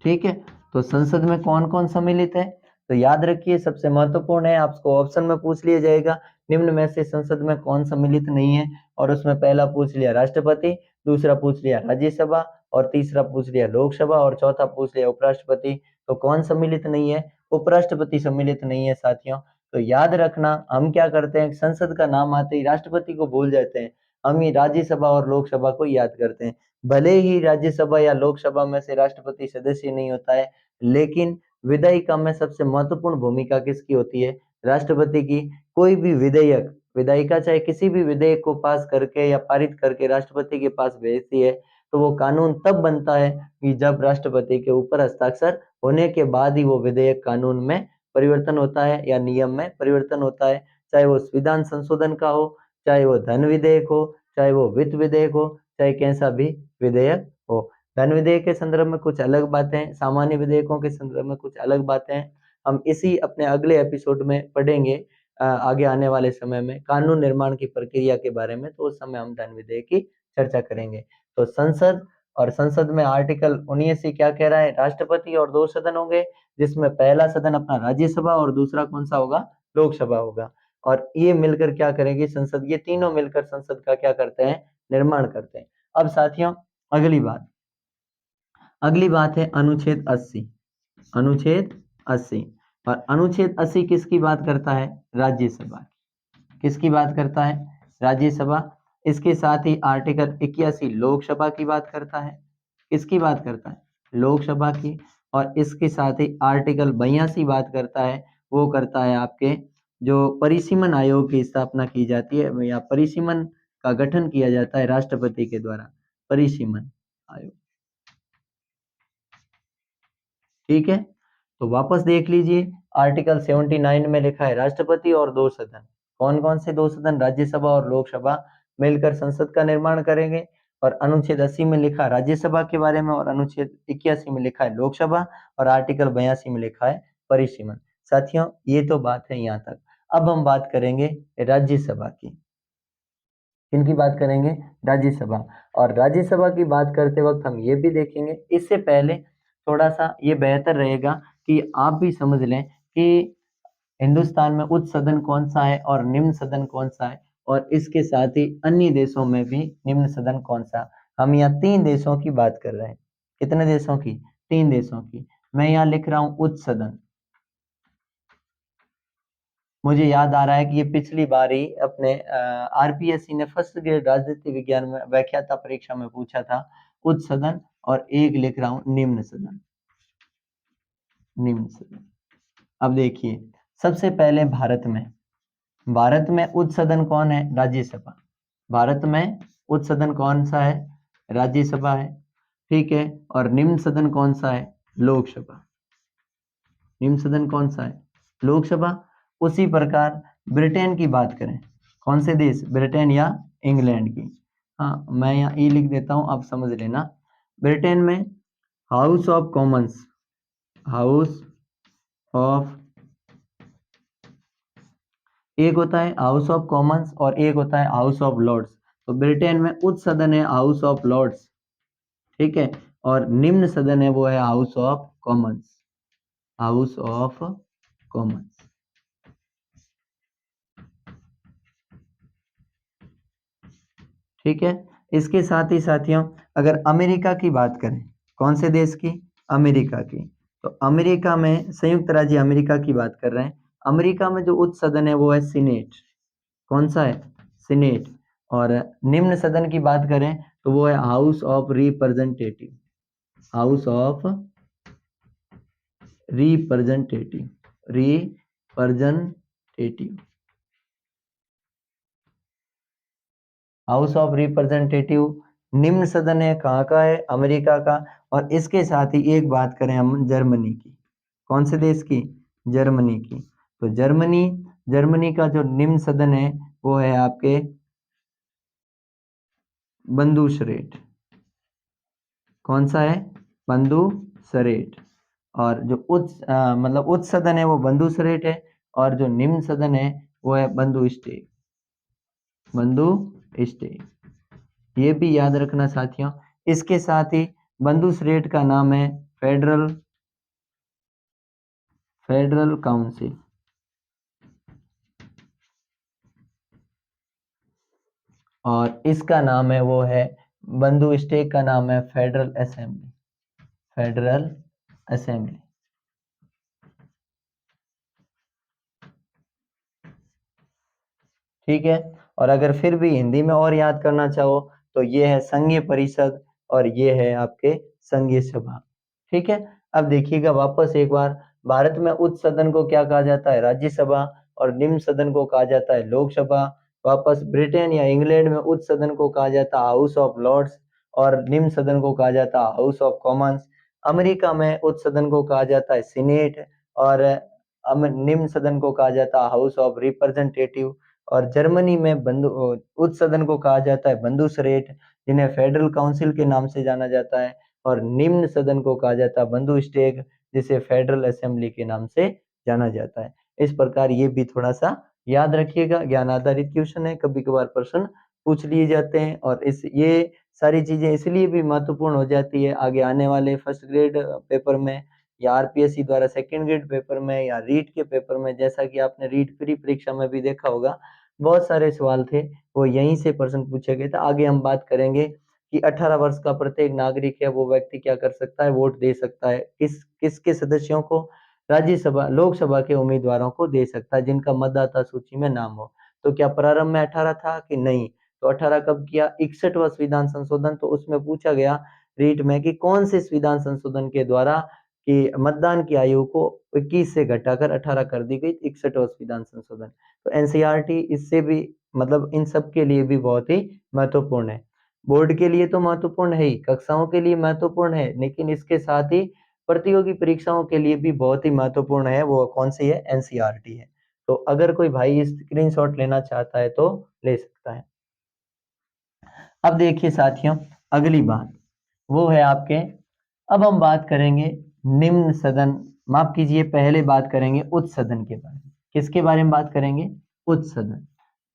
ठीक है, तो संसद में कौन कौन सम्मिलित है? तो याद रखिए, सबसे महत्वपूर्ण है, आपको ऑप्शन में पूछ लिया जाएगा निम्न में से संसद में कौन सम्मिलित नहीं है, और उसमें पहला पूछ लिया राष्ट्रपति, दूसरा पूछ लिया राज्यसभा, और तीसरा पूछ लिया लोकसभा, और चौथा पूछ लिया उपराष्ट्रपति। तो कौन सम्मिलित नहीं है? उपराष्ट्रपति सम्मिलित नहीं है साथियों। तो याद रखना, हम क्या करते हैं, संसद का नाम आते ही राष्ट्रपति को भूल जाते हैं, हम ही राज्यसभा और लोकसभा को याद करते हैं। भले ही राज्यसभा या लोकसभा में से राष्ट्रपति सदस्य नहीं होता है, लेकिन विधायिका में सबसे महत्वपूर्ण भूमिका किसकी होती है? राष्ट्रपति की। कोई भी विधेयक, विधायिका चाहे किसी भी विधेयक को पास करके या पारित करके राष्ट्रपति के पास भेजती है, तो वो कानून तब बनता है कि जब राष्ट्रपति के ऊपर हस्ताक्षर होने के बाद ही वो विधेयक कानून में परिवर्तन होता है या नियम में परिवर्तन होता है। चाहे वो संविधान संशोधन का हो, चाहे वो धन विधेयक हो, चाहे वो वित्त विधेयक हो, चाहे कैसा भी विधेयक हो। धन विधेयक के संदर्भ में कुछ अलग बातें, सामान्य विधेयकों के संदर्भ में कुछ अलग बातें हैं। हम इसी अपने अगले एपिसोड में पढ़ेंगे आगे आने वाले समय में कानून निर्माण की प्रक्रिया के बारे में, तो उस समय हम धन विधेयक की चर्चा करेंगे। तो संसद, और संसद में आर्टिकल 79 क्या कह रहा है? राष्ट्रपति और दो सदन होंगे, जिसमें पहला सदन अपना राज्यसभा और दूसरा कौन सा होगा? लोकसभा होगा। और ये मिलकर क्या करेंगे? संसद, ये तीनों मिलकर संसद का क्या करते हैं? निर्माण करते हैं। अब साथियों अगली बात है अनुच्छेद 80। अनुच्छेद 80, और अनुच्छेद 80 किसकी बात करता है? राज्यसभा की। किसकी बात करता है? राज्यसभा। इसके साथ ही आर्टिकल 81 लोकसभा की बात करता है। किसकी बात करता है? लोकसभा की। और इसके साथ ही आर्टिकल 82 बात करता है, वो करता है आपके जो परिसीमन आयोग की स्थापना की जाती है, या परिसीमन का गठन किया जाता है राष्ट्रपति के द्वारा, परिसीमन आयोग। ठीक है, तो वापस देख लीजिए, आर्टिकल 79 में लिखा है राष्ट्रपति और दो सदन। कौन कौन से दो सदन? राज्यसभा और लोकसभा मिलकर संसद का निर्माण करेंगे। और अनुच्छेद 80 में लिखा राज्यसभा के बारे में, और अनुच्छेद 81 में लिखा है लोकसभा, और आर्टिकल 82 में लिखा है परिसीमन। साथियों, ये तो बात है यहाँ तक। अब हम बात करेंगे राज्यसभा की। किनकी बात करेंगे? राज्यसभा। और राज्यसभा की बात करते वक्त हम ये भी देखेंगे, इससे पहले थोड़ा सा ये बेहतर रहेगा कि आप भी समझ लें कि हिंदुस्तान में उच्च सदन कौन सा है और निम्न सदन कौन सा है, और इसके साथ ही अन्य देशों में भी निम्न सदन कौन सा। हम यहाँ 3 देशों की बात कर रहे हैं। कितने देशों की? 3 देशों की। मैं यहाँ लिख रहा हूँ उच्च सदन। मुझे याद आ रहा है कि ये पिछली बार ही अपने आरपीएससी ने फर्स्ट ग्रेड राजनीति विज्ञान में व्याख्याता परीक्षा में पूछा था, उच्च सदन, और एक लिख रहा हूं निम्न सदन। निम्न सदन। अब देखिए, सबसे पहले भारत में भारत में उच्च सदन कौन है? राज्यसभा। भारत में उच्च सदन कौन सा है? राज्यसभा है। ठीक है, और निम्न सदन कौन सा है? लोकसभा। निम्न सदन कौन सा है? लोकसभा। उसी प्रकार ब्रिटेन की बात करें, कौन से देश? ब्रिटेन या इंग्लैंड की। हाँ, मैं यहाँ ई लिख देता हूँ, आप समझ लेना। ब्रिटेन में house of Commons, house of, एक होता है हाउस ऑफ कॉमन्स और एक होता है हाउस ऑफ लॉर्ड्स। तो ब्रिटेन में उच्च सदन है हाउस ऑफ लॉर्ड्स, ठीक है, और निम्न सदन है वो है house of Commons, house of Commons. ठीक है, इसके साथ ही साथियों अगर अमेरिका की बात करें, कौन से देश की? अमेरिका की। तो अमेरिका में संयुक्त राज्य अमेरिका की बात कर रहे हैं। अमेरिका में जो उच्च सदन है वो है सीनेट। कौन सा है? सीनेट। और निम्न सदन की बात करें तो वो है house of representative, house of representative, representative, house of representative निम्न सदन है कहाँ का है? अमेरिका का। और इसके साथ ही एक बात करें हम जर्मनी की, कौन से देश की? जर्मनी की। तो जर्मनी, जर्मनी का जो निम्न सदन है वो है आपके बंदूसरेट। कौन सा है? बंदूसरेट। और जो मतलब उच्च सदन है वो बंदूसरेट है, और जो निम्न सदन है वो है बंदू स्टेट, बंदू स्टेट। ये भी याद रखना साथियों। इसके साथ ही बंदूसरेट का नाम है फेडरल, फेडरल काउंसिल, और इसका नाम है वो है, बंदू स्टेट का नाम है फेडरल असेंबली, फेडरल असेंबली। ठीक है, और अगर फिर भी हिंदी में और याद करना चाहो तो ये है संघीय परिषद और ये है आपके संघीय सभा। ठीक है, अब देखिएगा वापस एक बार, भारत में उच्च सदन को क्या कहा जाता है? राज्यसभा, और निम्न सदन को कहा जाता है लोकसभा। वापस ब्रिटेन या इंग्लैंड में उच्च सदन को कहा जाता है हाउस ऑफ लॉर्ड्स, और निम्न सदन को कहा जाता है हाउस ऑफ कॉमन्स। अमेरिका में उच्च सदन को कहा जाता है सीनेट, और निम्न सदन को कहा जाता है हाउस ऑफ रिप्रेजेंटेटिव। और जर्मनी में उच्च सदन को कहा जाता है बंदूसरेट, जिन्हें फेडरल काउंसिल के नाम से जाना जाता है, और निम्न सदन को कहा जाता है बंदूस्टेग, जिसे फेडरल असेंबली के नाम से जाना जाता है। इस प्रकार ये भी थोड़ा सा याद रखिएगा, ज्ञान आधारित क्वेश्चन है, कभी कभार प्रश्न पूछ लिए जाते हैं, और इस ये सारी चीजें इसलिए भी महत्वपूर्ण हो जाती है आगे आने वाले फर्स्ट ग्रेड पेपर में, या आरपीएससी द्वारा सेकंड ग्रेड पेपर में, या रीट के पेपर में। जैसा कि आपने रीट प्री परीक्षा में भी देखा होगा, बहुत सारे सवाल थे वो यहीं से प्रश्न पूछे गए थे। आगे हम बात करेंगे कि 18 वर्ष का प्रत्येक नागरिक है वो व्यक्ति क्या कर सकता है? वोट दे सकता है। किसके सदस्यों को? राज्यसभा लोकसभा के उम्मीदवारों को दे सकता है जिनका मतदाता सूची में नाम हो। तो क्या प्रारंभ में 18 था कि नहीं? तो 18 कब किया? 61वां संविधान संशोधन। तो उसमें पूछा गया रीट में कि कौन से संविधान संशोधन के द्वारा कि मतदान की आयु को 21 से घटाकर 18 कर दी गई, 61वां संविधान संशोधन। तो एनसीईआरटी इससे भी मतलब इन सब के लिए भी बहुत ही महत्वपूर्ण है। बोर्ड के लिए तो महत्वपूर्ण है ही, कक्षाओं के लिए महत्वपूर्ण है, लेकिन इसके साथ ही प्रतियोगी परीक्षाओं के लिए भी बहुत ही महत्वपूर्ण है। वो कौन सी है? एनसीईआरटी है। तो अगर कोई भाई स्क्रीनशॉट लेना चाहता है तो ले सकता है। अब देखिए साथियों, अगली बात वो है आपके, अब हम बात करेंगे निम्न सदन, माफ कीजिए, पहले बात करेंगे उच्च सदन के बारे में। किसके बारे में बात करेंगे? उच्च सदन।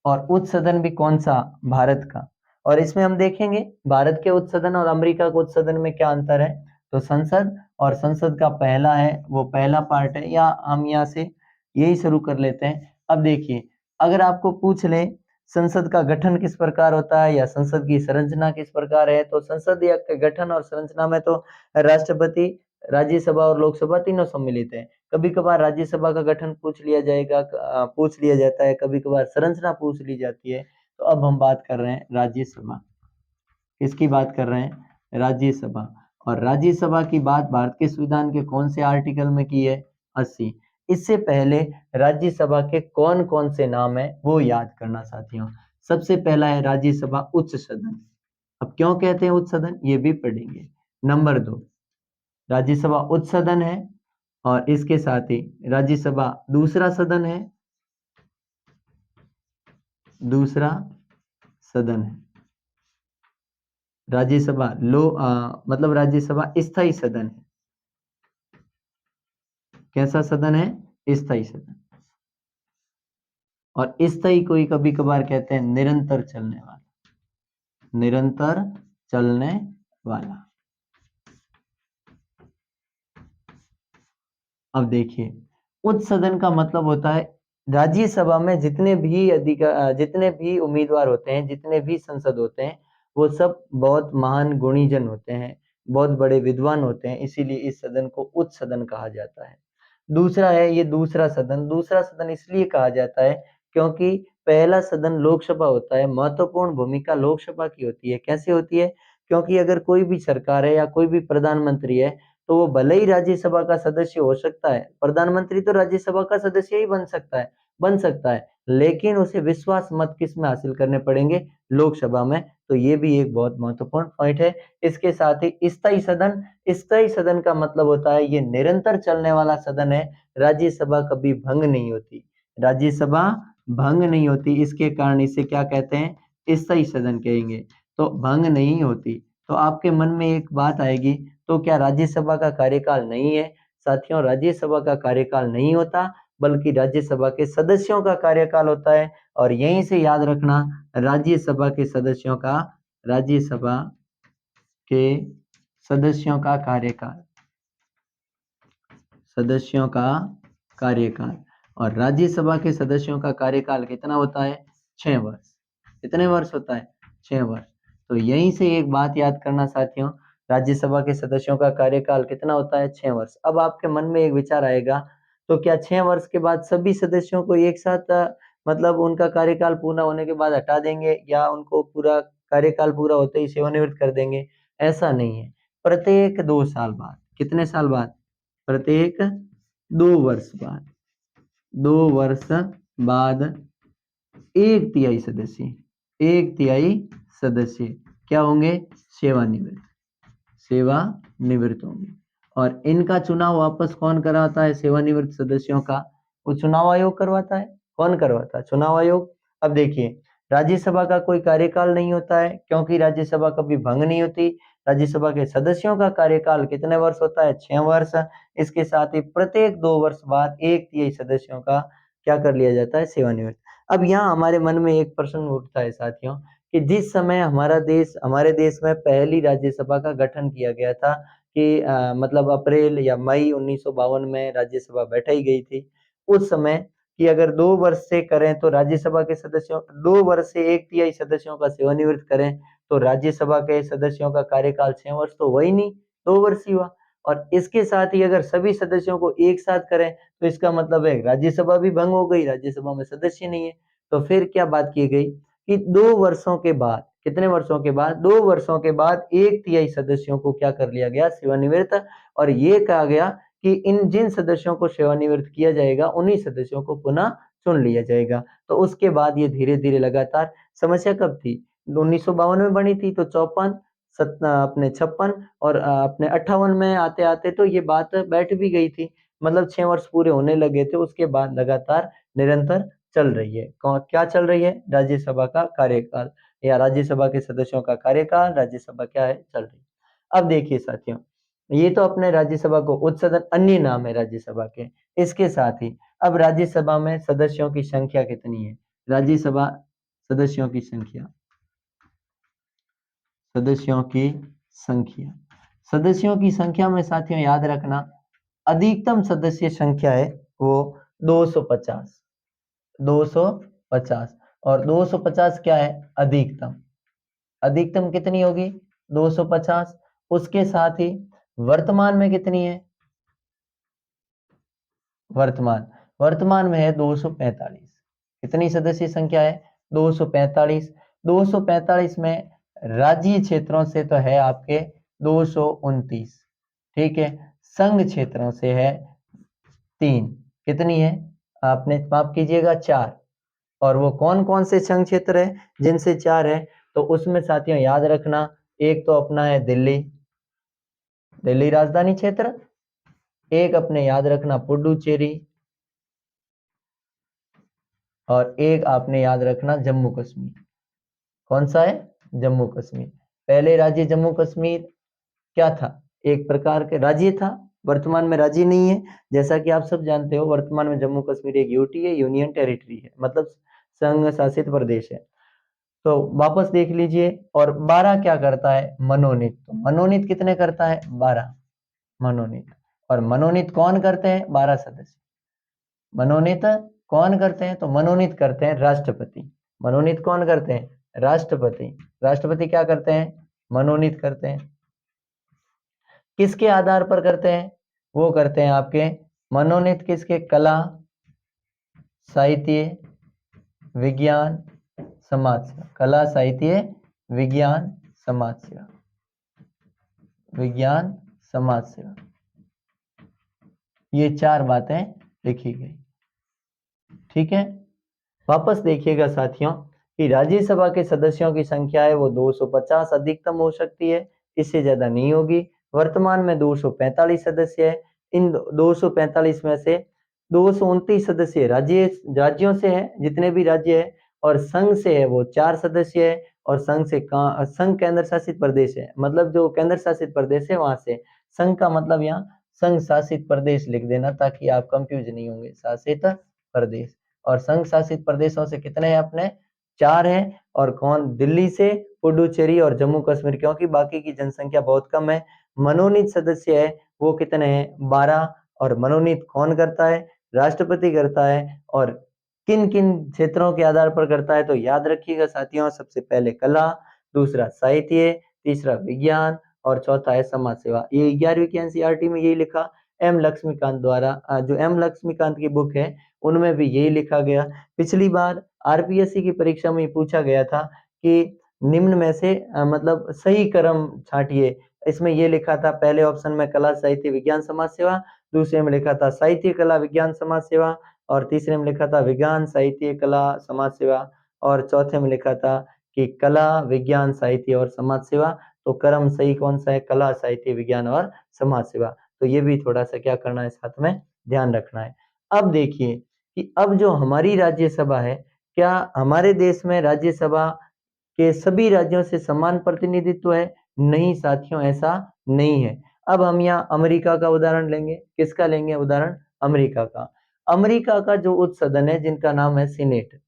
और उच्च सदन भी कौन सा? भारत का। और इसमें हम देखेंगे भारत के उच्च सदन और अमेरिका के उच्च सदन में क्या अंतर है। तो संसद, और संसद का पहला है वो पहला पार्ट है, या हम यहाँ से यही शुरू कर लेते हैं। अब देखिए, अगर आपको पूछ ले संसद का गठन किस प्रकार होता है, या संसद की संरचना किस प्रकार है, तो संसद या के गठन और संरचना में तो राष्ट्रपति, राज्यसभा और लोकसभा तीनों सम्मिलित है। कभी कभार राज्यसभा का गठन पूछ लिया जाएगा, पूछ लिया जाता है, कभी कभार संरचना पूछ ली जाती है। तो अब हम बात कर रहे हैं राज्यसभा। किसकी बात कर रहे हैं? राज्यसभा। और राज्यसभा की बात भारत के संविधान के कौन से आर्टिकल में की है? 80। इससे पहले राज्यसभा के कौन कौन से नाम है वो याद करना साथियों। सबसे पहला है राज्यसभा उच्च सदन। अब क्यों कहते हैं उच्च सदन ये भी पढ़ेंगे। नंबर 2 राज्यसभा उच्च सदन है, और इसके साथ ही राज्यसभा दूसरा सदन है, दूसरा सदन है। राज्यसभा मतलब राज्यसभा स्थायी सदन है। कैसा सदन है? स्थायी सदन। और स्थायी को ही कभी कभार कहते हैं निरंतर चलने वाला, निरंतर चलने वाला। अब देखिए उच्च सदन का मतलब होता है राज्यसभा में जितने भी उम्मीदवार होते हैं, जितने भी संसद होते हैं, वो सब बहुत महान गुणीजन होते हैं, बहुत बड़े विद्वान होते हैं, इसीलिए इस सदन को उच्च सदन कहा जाता है। दूसरा है ये दूसरा सदन। दूसरा सदन इसलिए कहा जाता है क्योंकि पहला सदन लोकसभा होता है, महत्वपूर्ण भूमिका लोकसभा की होती है। कैसे होती है? क्योंकि अगर कोई भी सरकार है या कोई भी प्रधानमंत्री है तो वो भले ही राज्यसभा का सदस्य हो सकता है, प्रधानमंत्री तो राज्यसभा का सदस्य ही बन सकता है, लेकिन उसे विश्वास मत किस में हासिल करने पड़ेंगे? लोकसभा में। तो ये भी एक बहुत महत्वपूर्ण पॉइंट है। इसके साथ ही स्थायी सदन का मतलब होता है ये निरंतर चलने वाला सदन है। राज्यसभा कभी भंग नहीं होती, राज्यसभा भंग नहीं होती, इसके कारण इसे क्या कहते हैं? स्थायी सदन कहेंगे। तो भंग नहीं होती। तो आपके मन में एक बात आएगी, तो क्या राज्यसभा का कार्यकाल नहीं है? साथियों राज्यसभा का कार्यकाल नहीं होता, बल्कि राज्यसभा के सदस्यों का कार्यकाल होता है। और यहीं से याद रखना राज्यसभा के सदस्यों का कार्यकाल। और राज्यसभा के सदस्यों का कार्यकाल कितना होता है? 6 वर्ष। कितने वर्ष होता है? 6 वर्ष। तो यहीं से एक बात याद करना साथियों, राज्यसभा के सदस्यों का कार्यकाल कितना होता है? 6 वर्ष। अब आपके मन में एक विचार आएगा, तो क्या 6 वर्ष के बाद सभी सदस्यों को एक साथ मतलब उनका कार्यकाल पूर्ण होने के बाद हटा देंगे, या उनको पूरा कार्यकाल पूरा होते ही सेवानिवृत्त कर देंगे? ऐसा नहीं है। प्रत्येक 2 साल बाद, कितने साल बाद? प्रत्येक 2 वर्ष बाद, 2 वर्ष बाद एक तिहाई सदस्य क्या होंगे? सेवानिवृत्त होंगे। और इनका चुनाव वापस कौन कराता है? सेवानिवृत्त सदस्यों का वो चुनाव आयोग करवाता है। कौन करवाता है? चुनाव आयोग। अब देखिए राज्यसभा का कोई कार्यकाल नहीं होता है, क्योंकि राज्यसभा कभी भंग नहीं होती। राज्यसभा के सदस्यों का कार्यकाल कितने वर्ष होता है? 6 वर्ष। इसके साथ ही प्रत्येक 2 वर्ष बाद एक तिहाई सदस्यों का क्या कर लिया जाता है? सेवानिवृत्त। अब यहाँ हमारे मन में एक प्रश्न उठता है साथियों, कि जिस समय हमारे देश में पहली राज्यसभा का गठन किया गया था, कि मतलब अप्रैल या मई 1952 में राज्यसभा बैठाई गई थी, उस समय कि अगर 2 वर्ष से करें तो राज्यसभा के सदस्यों 2 वर्ष से एक तिहाई सदस्यों का सेवानिवृत्त करें तो राज्यसभा के सदस्यों का कार्यकाल 6 वर्ष तो हुआ ही नहीं, 2 वर्ष ही हुआ। और इसके साथ ही अगर सभी सदस्यों को एक साथ करें तो इसका मतलब है राज्यसभा भी भंग हो गई, राज्यसभा में सदस्य नहीं है। तो फिर क्या बात की गई कि 2 वर्षों के बाद, कितने वर्षों के बाद? 2 वर्षों के बाद एक तिहाई सदस्यों को क्या कर लिया गया? सेवानिवृत्त। और ये कहा गया कि जिन सदस्यों को सेवानिवृत्त किया जाएगा उन्हीं सदस्यों को पुनः चुन लिया जाएगा। तो उसके बाद ये धीरे धीरे लगातार, समस्या कब थी? 1952 में बनी थी, तो 54 अपने 56 और अपने 58 में आते आते तो ये बात बैठ भी गई थी। मतलब 6 वर्ष पूरे होने लगे थे, उसके बाद लगातार निरंतर चल रही है। क्या चल रही है? राज्यसभा का कार्यकाल, या राज्यसभा के सदस्यों का कार्यकाल, राज्यसभा क्या है? चल रही है। अब देखिए साथियों, ये तो अपने राज्यसभा को उच्च सदन अन्य नाम है राज्यसभा के। इसके साथ ही अब राज्यसभा में सदस्यों की संख्या कितनी है? राज्यसभा सदस्यों की संख्या, सदस्यों की संख्या सदस्यों की संख्या में साथियों याद रखना, अधिकतम सदस्य संख्या है वो 250। 250। और 250 क्या है? अधिकतम। अधिकतम कितनी होगी? 250। उसके साथ ही वर्तमान में कितनी है? वर्तमान में है 245। कितनी सदस्य संख्या है? 245। 245 में राज्य क्षेत्रों से तो है आपके 229, ठीक है। संघ क्षेत्रों से है 3, कितनी है? आपने माफ कीजिएगा 4। और वो कौन कौन से संघ क्षेत्र है जिनसे 4 है? तो उसमें साथियों याद रखना, एक तो अपना है दिल्ली, दिल्ली राजधानी क्षेत्र, एक अपने याद रखना पुडुचेरी, और एक आपने याद रखना जम्मू कश्मीर। कौन सा है? जम्मू कश्मीर। पहले राज्य जम्मू कश्मीर क्या था? एक प्रकार के राज्य था, वर्तमान में राज्य नहीं है। जैसा कि आप सब जानते हो, वर्तमान में जम्मू कश्मीर एक यूटी है, यूनियन टेरिटरी है, मतलब संघ शासित प्रदेश है। तो वापस देख लीजिए। और 12 क्या करता है? मनोनीत। तो मनोनीत कितने करता है? 12 मनोनीत। और मनोनीत कौन करते हैं? 12 सदस्य। मनोनीत कौन करते हैं? तो मनोनीत करते हैं राष्ट्रपति। मनोनीत कौन करते हैं? राष्ट्रपति। राष्ट्रपति क्या करते हैं? मनोनीत करते हैं। किसके आधार पर करते हैं? वो करते हैं आपके मनोनीत किसके? कला, साहित्य, विज्ञान, समाज सेवा। कला, साहित्य, विज्ञान, समाज सेवा। विज्ञान, समाज सेवा, ये 4 बातें लिखी गई। ठीक है। वापस देखिएगा साथियों कि राज्यसभा के सदस्यों की संख्या है वो 250 अधिकतम हो सकती है, इससे ज्यादा नहीं होगी। वर्तमान में 245 सदस्य है। इन 245 में से 229 सदस्य राज्यों से है, जितने भी राज्य है, और संघ से है वो 4 सदस्य है, और संघ से संघ केंद्र शासित प्रदेश है, मतलब जो केंद्र शासित प्रदेश है वहां से। संघ का मतलब यहाँ संघ शासित प्रदेश लिख देना ताकि आप कंफ्यूज नहीं होंगे, शासित प्रदेश। और संघ शासित प्रदेशों से कितने हैं अपने? 4 हैं। और कौन? दिल्ली से, पुडुचेरी और जम्मू कश्मीर, क्योंकि बाकी की जनसंख्या बहुत कम है। मनोनीत सदस्य है वो कितने हैं? 12। और मनोनीत कौन करता है? राष्ट्रपति करता है। और किन किन क्षेत्रों के आधार पर करता है? तो याद रखिएगा साथियों, सबसे पहले कला, दूसरा साहित्य, तीसरा विज्ञान, और चौथा है समाज सेवा। ये 11वीं की एनसीईआरटी में यही लिखा एम लक्ष्मीकांत द्वारा, जो एम लक्ष्मीकांत की बुक है उनमें भी यही लिखा गया। पिछली बार आरपीएससी की परीक्षा में पूछा गया था कि निम्न में से मतलब सही क्रम छांटिए। इसमें ये लिखा था, पहले ऑप्शन में कला, साहित्य, विज्ञान, समाज सेवा, दूसरे में लिखा था साहित्य, कला, विज्ञान, समाज सेवा, और तीसरे में लिखा था विज्ञान, साहित्य, कला, समाज सेवा, और चौथे में लिखा था कि कला, विज्ञान, साहित्य और समाज सेवा। तो क्रम सही कौन सा है? कला, साहित्य, विज्ञान और समाज सेवा। तो ये भी थोड़ा सा क्या करना है साथ में ध्यान रखना है। अब देखिए कि अब जो हमारी राज्यसभा है, क्या हमारे देश में राज्यसभा के सभी राज्यों से समान प्रतिनिधित्व है? नहीं साथियों, ऐसा नहीं है। अब हम यहाँ अमेरिका का उदाहरण लेंगे। किसका लेंगे उदाहरण? अमेरिका का। अमेरिका का जो उच्च सदन है जिनका नाम है सीनेट।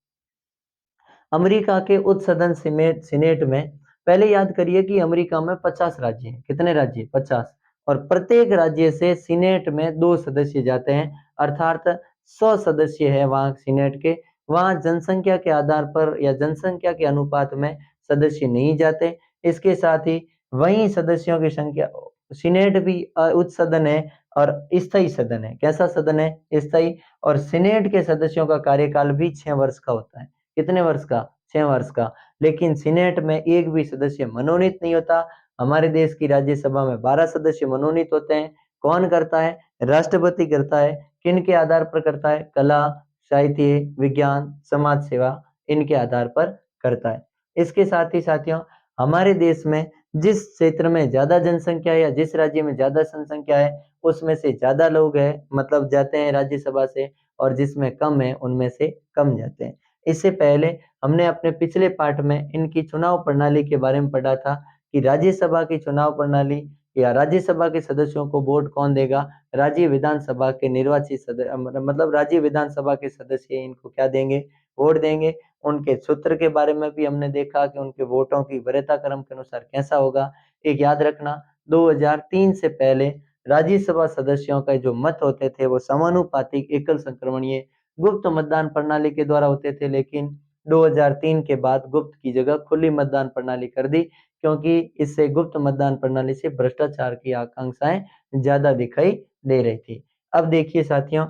अमेरिका के उच्च सदन सीनेट में पहले याद करिए कि अमेरिका में 50 राज्य हैं। कितने राज्य? 50। और प्रत्येक राज्य से सीनेट में 2 सदस्य जाते हैं, अर्थात 100 सदस्य है वहां सीनेट के। वहां जनसंख्या के आधार पर या जनसंख्या के अनुपात में सदस्य नहीं जाते। इसके साथ ही वही सदस्यों की संख्या, सीनेट भी उच्च सदन है और स्थायी सदन है। कैसा सदन है? स्थायी। और सीनेट के सदस्यों का कार्यकाल भी 6 वर्ष का होता है। कितने वर्ष का? 6 वर्ष का। लेकिन सीनेट में एक भी सदस्य मनोनीत नहीं होता। हमारे देश की राज्यसभा में 12 सदस्य मनोनीत होते हैं। कौन करता है? राष्ट्रपति करता है। किन के आधार पर करता है? कला, साहित्य, विज्ञान, समाज सेवा, इनके आधार पर करता है। इसके साथ ही साथियों, हमारे देश में जिस क्षेत्र में ज्यादा जनसंख्या है या जिस राज्य में ज्यादा जनसंख्या है उसमें से ज्यादा लोग हैं, मतलब जाते हैं राज्यसभा से, और जिसमें कम है उनमें से कम जाते हैं। इससे पहले हमने अपने पिछले पाठ में इनकी चुनाव प्रणाली के बारे में पढ़ा था कि राज्यसभा की चुनाव प्रणाली या राज्यसभा के सदस्यों को वोट कौन देगा? राज्य विधानसभा के निर्वाचित सदस्य, मतलब राज्य विधानसभा के सदस्य इनको क्या देंगे? वोट देंगे। उनके सूत्र के बारे में भी हमने देखा कि उनके वोटों की वरीयता क्रम के अनुसार कैसा होगा। एक याद रखना, 2003 से पहले राज्यसभा सदस्यों का जो मत होते थे वो समानुपातिक एकल संक्रमणीय गुप्त मतदान प्रणाली के द्वारा होते थे, लेकिन 2003 के बाद गुप्त की जगह खुली मतदान प्रणाली कर दी, क्योंकि इससे गुप्त मतदान प्रणाली से भ्रष्टाचार की आकांक्षाएं ज्यादा दिखाई दे रही थी। अब देखिए साथियों,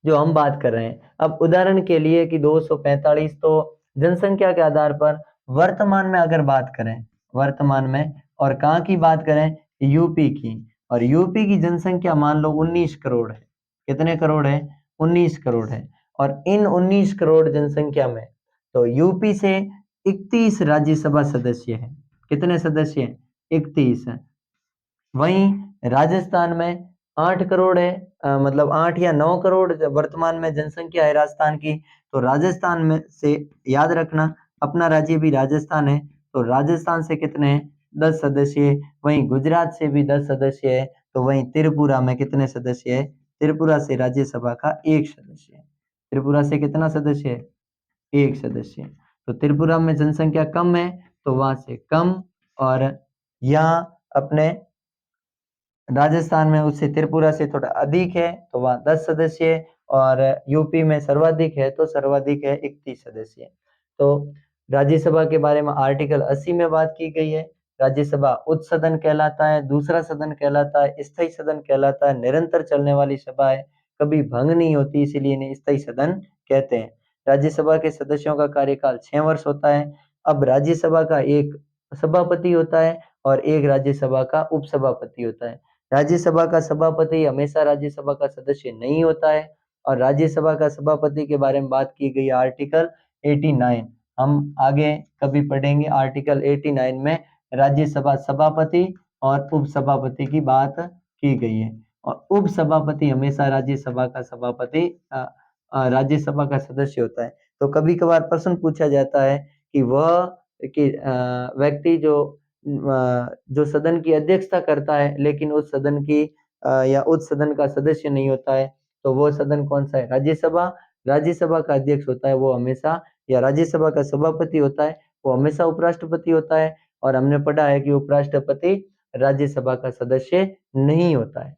जो हम बात कर रहे हैं अब उदाहरण के लिए कि 245 तो जनसंख्या के आधार पर वर्तमान में अगर बात करें, वर्तमान में, और कहाँ की बात करें? यूपी की। और यूपी की जनसंख्या मान लो 19 करोड़ है। कितने करोड़ है? 19 करोड़ है। और इन 19 करोड़ जनसंख्या में तो यूपी से 31 राज्यसभा सदस्य हैं। कितने सदस्य हैं? 31 हैं। वहीं राजस्थान में 8 करोड़ है, मतलब 8 या 9 करोड़ वर्तमान में जनसंख्या है राजस्थान की। तो राजस्थान में से याद रखना अपना राज्य भी राजस्थान है, तो राजस्थान से कितने हैं? 10 सदस्य। वहीं गुजरात से भी 10 सदस्य है। तो वहीं त्रिपुरा में कितने सदस्य है? त्रिपुरा से राज्यसभा का 1 सदस्य है। त्रिपुरा से कितना सदस्य है? 1 सदस्य। तो त्रिपुरा में जनसंख्या कम है तो वहां से कम, और यहाँ अपने राजस्थान में उससे त्रिपुरा से थोड़ा अधिक है तो वहाँ 10 सदस्य है, और यूपी में सर्वाधिक है तो सर्वाधिक है 31 सदस्य। तो राज्यसभा के बारे में आर्टिकल 80 में बात की गई है। राज्यसभा उच्च सदन कहलाता है, दूसरा सदन कहलाता है, स्थायी सदन कहलाता है, निरंतर चलने वाली सभा है, कभी भंग नहीं होती, इसीलिए इन्हें स्थायी सदन कहते हैं। राज्यसभा के सदस्यों का कार्यकाल 6 वर्ष होता है। अब राज्यसभा का एक सभापति होता है और एक राज्यसभा का उपसभापति होता है। राज्यसभा का सभापति हमेशा राज्यसभा का सदस्य नहीं होता है। और राज्यसभा का सभापति के बारे में बात की गई आर्टिकल 89, हम आगे कभी पढ़ेंगे। आर्टिकल 89 में राज्यसभा सभापति और उपसभापति की बात की गई है। और उपसभापति हमेशा राज्यसभा का सभापति राज्यसभा का सदस्य होता है। तो कभी कभार प्रश्न पूछा जाता है कि वह कि व्यक्ति जो सदन की अध्यक्षता करता है लेकिन उस सदन की या उस सदन का सदस्य नहीं होता है, तो वो सदन कौन सा है? राज्यसभा। राज्यसभा का अध्यक्ष होता है वो हमेशा, या राज्यसभा का सभापति होता है वो हमेशा उपराष्ट्रपति होता है। और हमने पढ़ा है कि उपराष्ट्रपति राज्यसभा का सदस्य नहीं होता है।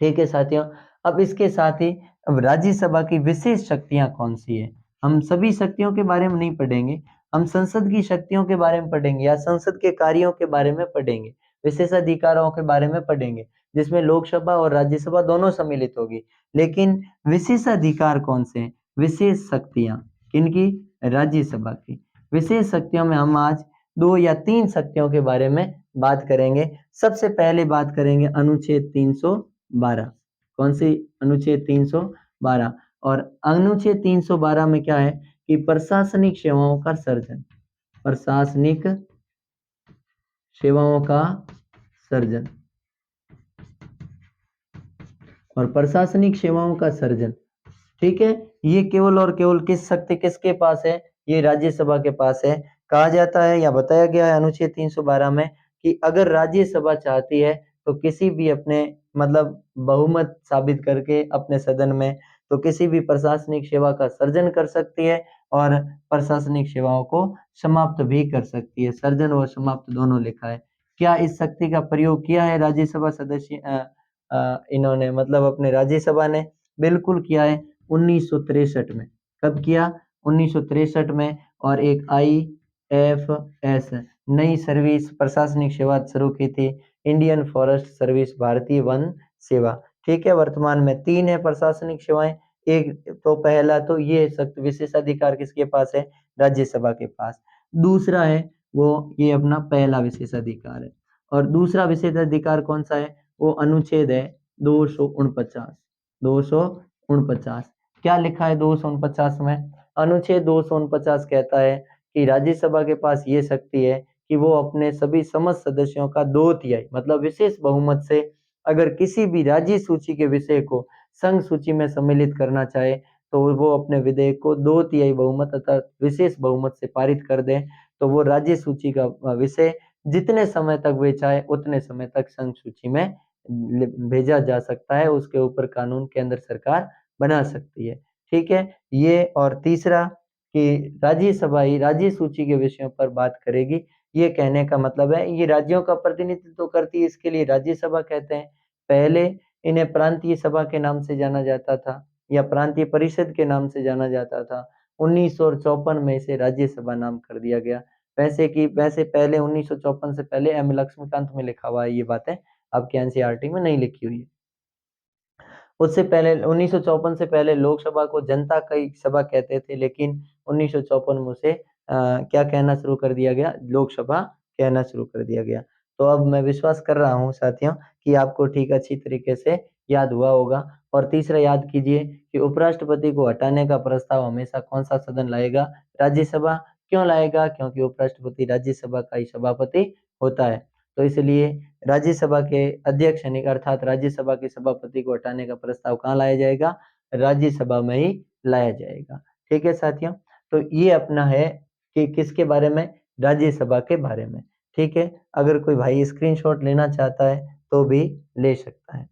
ठीक है साथियों, अब इसके साथ ही अब राज्यसभा की विशेष शक्तियां कौन सी है? हम सभी शक्तियों के बारे में नहीं पढ़ेंगे, हम संसद की शक्तियों के बारे में पढ़ेंगे या संसद के कार्यों के बारे में पढ़ेंगे, विशेषाधिकारों के बारे में पढ़ेंगे, जिसमें लोकसभा और राज्यसभा दोनों सम्मिलित होगी। लेकिन विशेषाधिकार कौन से हैं? विशेष शक्तियां किनकी? राज्यसभा की। विशेष शक्तियों में हम आज 2 या 3 शक्तियों के बारे में बात करेंगे। सबसे पहले बात करेंगे अनुच्छेद 312। कौन सी? अनुच्छेद 312। और अनुच्छेद 312 में क्या है कि प्रशासनिक सेवाओं का सर्जन, प्रशासनिक सेवाओं का सर्जन, और प्रशासनिक सेवाओं का सर्जन, ठीक है, ये केवल और केवल किस शक्ति किसके पास है? ये राज्यसभा के पास है। कहा जाता है या बताया गया है अनुच्छेद 312 में कि अगर राज्यसभा चाहती है तो किसी भी अपने मतलब बहुमत साबित करके अपने सदन में तो किसी भी प्रशासनिक सेवा का सर्जन कर सकती है और प्रशासनिक सेवाओं को समाप्त भी कर सकती है। सर्जन और समाप्त दोनों लिखा है। क्या इस शक्ति का प्रयोग किया है राज्यसभा सदस्य इन्होंने मतलब अपने राज्यसभा ने? बिल्कुल किया है, 1963 में। कब किया? 1963 में। और एक IFS नई सर्विस प्रशासनिक सेवा शुरू की थी, इंडियन फॉरेस्ट सर्विस, भारतीय वन सेवा। ठीक है, वर्तमान में 3 है प्रशासनिक सेवाएं। एक तो पहला तो ये सख्त विशेषाधिकार किसके पास है? राज्यसभा के पास। दूसरा है वो ये अपना पहला विशेषाधिकार है। और दूसरा विशेषाधिकार कौन सा है? वो अनुच्छेद है 249। 249 क्या लिखा है 249 में? अनुच्छेद 249 कहता है कि राज्यसभा के पास ये शक्ति है कि वो अपने सभी समस्त सदस्यों का 2/3 मतलब विशेष बहुमत से अगर किसी भी राज्य सूची के विषय को संघ सूची में सम्मिलित करना चाहे तो वो अपने विधेयक को 2/3 बहुमत अर्थात विशेष बहुमत से पारित कर दें, तो वो राज्य सूची का विषय जितने समय तक वे चाहे उतने समय तक संघ सूची में भेजा जा सकता है, उसके ऊपर कानून केंद्र सरकार बना सकती है। ठीक है, ये। और तीसरा कि राज्यसभा ही राज्य सूची के विषयों पर बात करेगी। ये कहने का मतलब है ये राज्यों का प्रतिनिधित्व करती है, इसके लिए राज्यसभा कहते हैं। पहले इन्हें प्रांतीय सभा के नाम से जाना जाता था या प्रांतीय परिषद के नाम से जाना जाता था। 1954 में इसे राज्यसभा नाम कर दिया गया। वैसे पहले 1954 से पहले एम लक्ष्मीकांत में लिखा हुआ है, ये बातें आपके एनसीईआरटी में नहीं लिखी हुई है। उससे पहले 1954 से पहले लोकसभा को जनता की सभा कहते थे, लेकिन 1954 में उसे क्या कहना शुरू कर दिया गया? लोकसभा कहना शुरू कर दिया गया। तो अब मैं विश्वास कर रहा हूँ साथियों कि आपको ठीक अच्छी तरीके से याद हुआ होगा। और तीसरा याद कीजिए कि उपराष्ट्रपति को हटाने का प्रस्ताव हमेशा कौन सा सदन लाएगा? राज्यसभा। क्यों लाएगा? क्योंकि उपराष्ट्रपति राज्यसभा का ही सभापति होता है। तो इसलिए राज्यसभा के अध्यक्ष यानी अर्थात राज्यसभा के सभापति को हटाने का प्रस्ताव कहाँ लाया जाएगा? राज्यसभा में ही लाया जाएगा। ठीक है साथियों, तो ये अपना है कि किसके बारे में? राज्यसभा के बारे में। ठीक है, अगर कोई भाई स्क्रीनशॉट लेना चाहता है तो भी ले सकता है।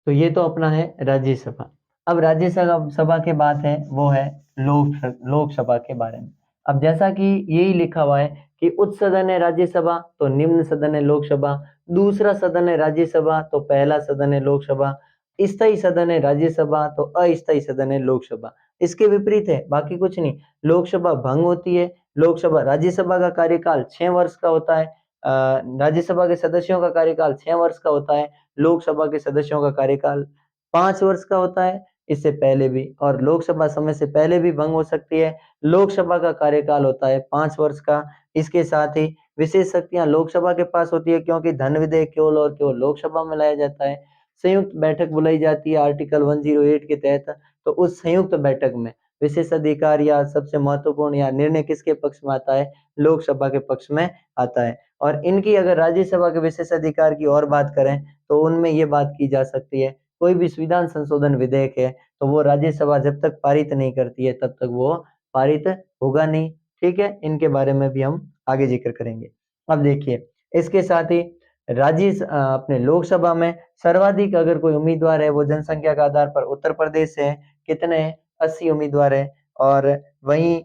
तो ये तो अपना है राज्यसभा। अब राज्यसभा सभा के बात है वो है लोकसभा के बारे में। अब जैसा कि यही लिखा हुआ है कि उच्च सदन है राज्यसभा तो निम्न सदन है लोकसभा, दूसरा सदन है राज्यसभा तो पहला सदन है लोकसभा, स्थायी सदन है राज्यसभा तो अस्थायी सदन है लोकसभा। इसके विपरीत है, बाकी कुछ नहीं। लोकसभा भंग होती है। लोकसभा राज्यसभा का कार्यकाल 6 वर्ष का होता है। राज्यसभा के सदस्यों का कार्यकाल 6 वर्ष का होता है। लोकसभा के सदस्यों का कार्यकाल 5 वर्ष का होता है, इससे पहले भी, और लोकसभा समय से पहले भी भंग हो सकती है। लोकसभा का कार्यकाल होता है 5 वर्ष का। इसके साथ ही विशेष शक्तियां लोकसभा के पास होती है क्योंकि धन विधेयक केवल और केवल लोकसभा में लाया जाता है। संयुक्त बैठक बुलाई जाती है आर्टिकल 108 के तहत। तो उस संयुक्त बैठक में विशेषाधिकार या सबसे महत्वपूर्ण या निर्णय किसके पक्ष में आता है? लोकसभा के पक्ष में आता है। और इनकी अगर राज्यसभा के विशेषाधिकार की और बात करें तो उनमें ये बात की जा सकती है, कोई भी संविधान संशोधन विधेयक है तो वो राज्यसभा जब तक पारित नहीं करती है तब तक वो पारित होगा नहीं। ठीक है, इनके बारे में भी हम आगे जिक्र करेंगे। अब देखिए, इसके साथ ही अपने लोकसभा में सर्वाधिक अगर कोई उम्मीदवार है वो जनसंख्या के आधार पर उत्तर प्रदेश से है। कितने हैं? 80 उम्मीदवार है। और वहीं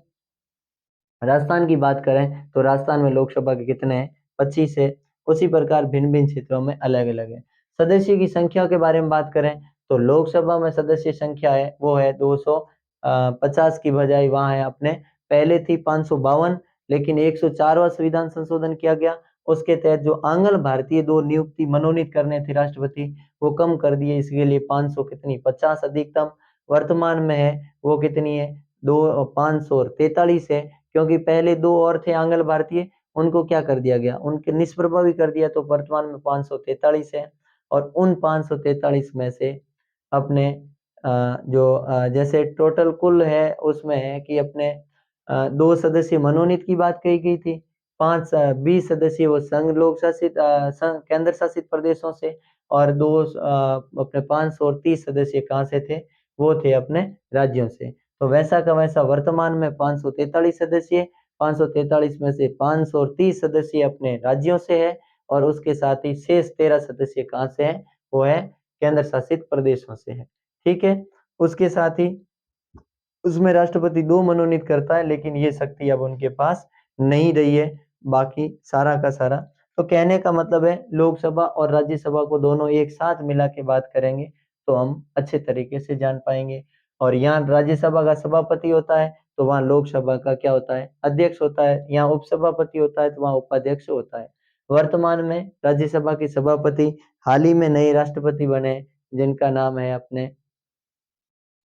राजस्थान की बात करें तो राजस्थान में लोकसभा के कितने हैं? 25 है। उसी प्रकार भिन्न-भिन्न क्षेत्रों में अलग-अलग है। सदस्य की संख्या के बारे में बात करें तो लोकसभा में सदस्य संख्या है वो है 250 की बजाय वहाँ है अपने पहले थी 552, लेकिन 104वां संविधान संशोधन किया गया। उसके तहत जो आंग्ल भारतीय 2 नियुक्ति मनोनीत करने थे राष्ट्रपति वो कम कर दिए, इसके लिए 500 कितनी 50 अधिकतम वर्तमान में है वो कितनी है? 2 543 है। क्योंकि पहले 2 और थे आंग्ल भारतीय, उनको क्या कर दिया गया? उनके निष्प्रभावी कर दिया, तो वर्तमान में 543 है। और उन 543 में से अपने जैसे टोटल कुल है उसमें है कि अपने 2 सदस्य मनोनीत की बात कही गई थी। 20 सदस्य वो संघ लोक शासित संघ केंद्र शासित प्रदेशों से, और अपने 530 सदस्य कहाँ से थे? वो थे अपने राज्यों से। तो वैसा का वैसा वर्तमान में 543 सदस्य, 543 में से 530 सदस्य अपने राज्यों से है, और उसके साथ ही शेष 13 सदस्य कहाँ से है? वो है केंद्र शासित प्रदेशों से है। ठीक है, उसके साथ ही उसमें राष्ट्रपति 2 मनोनीत करता है, लेकिन ये शक्ति अब उनके पास नहीं रही है, बाकी सारा का सारा। तो कहने का मतलब है लोकसभा और राज्यसभा को दोनों एक साथ मिला के बात करेंगे तो हम अच्छे तरीके से जान पाएंगे। और यहाँ राज्यसभा का सभापति होता है तो वहाँ लोकसभा का क्या होता है? अध्यक्ष होता है। यहाँ उपसभापति होता है तो वहाँ उपाध्यक्ष होता है। वर्तमान में राज्यसभा के सभापति हाल ही में नए राष्ट्रपति बने, जिनका नाम है अपने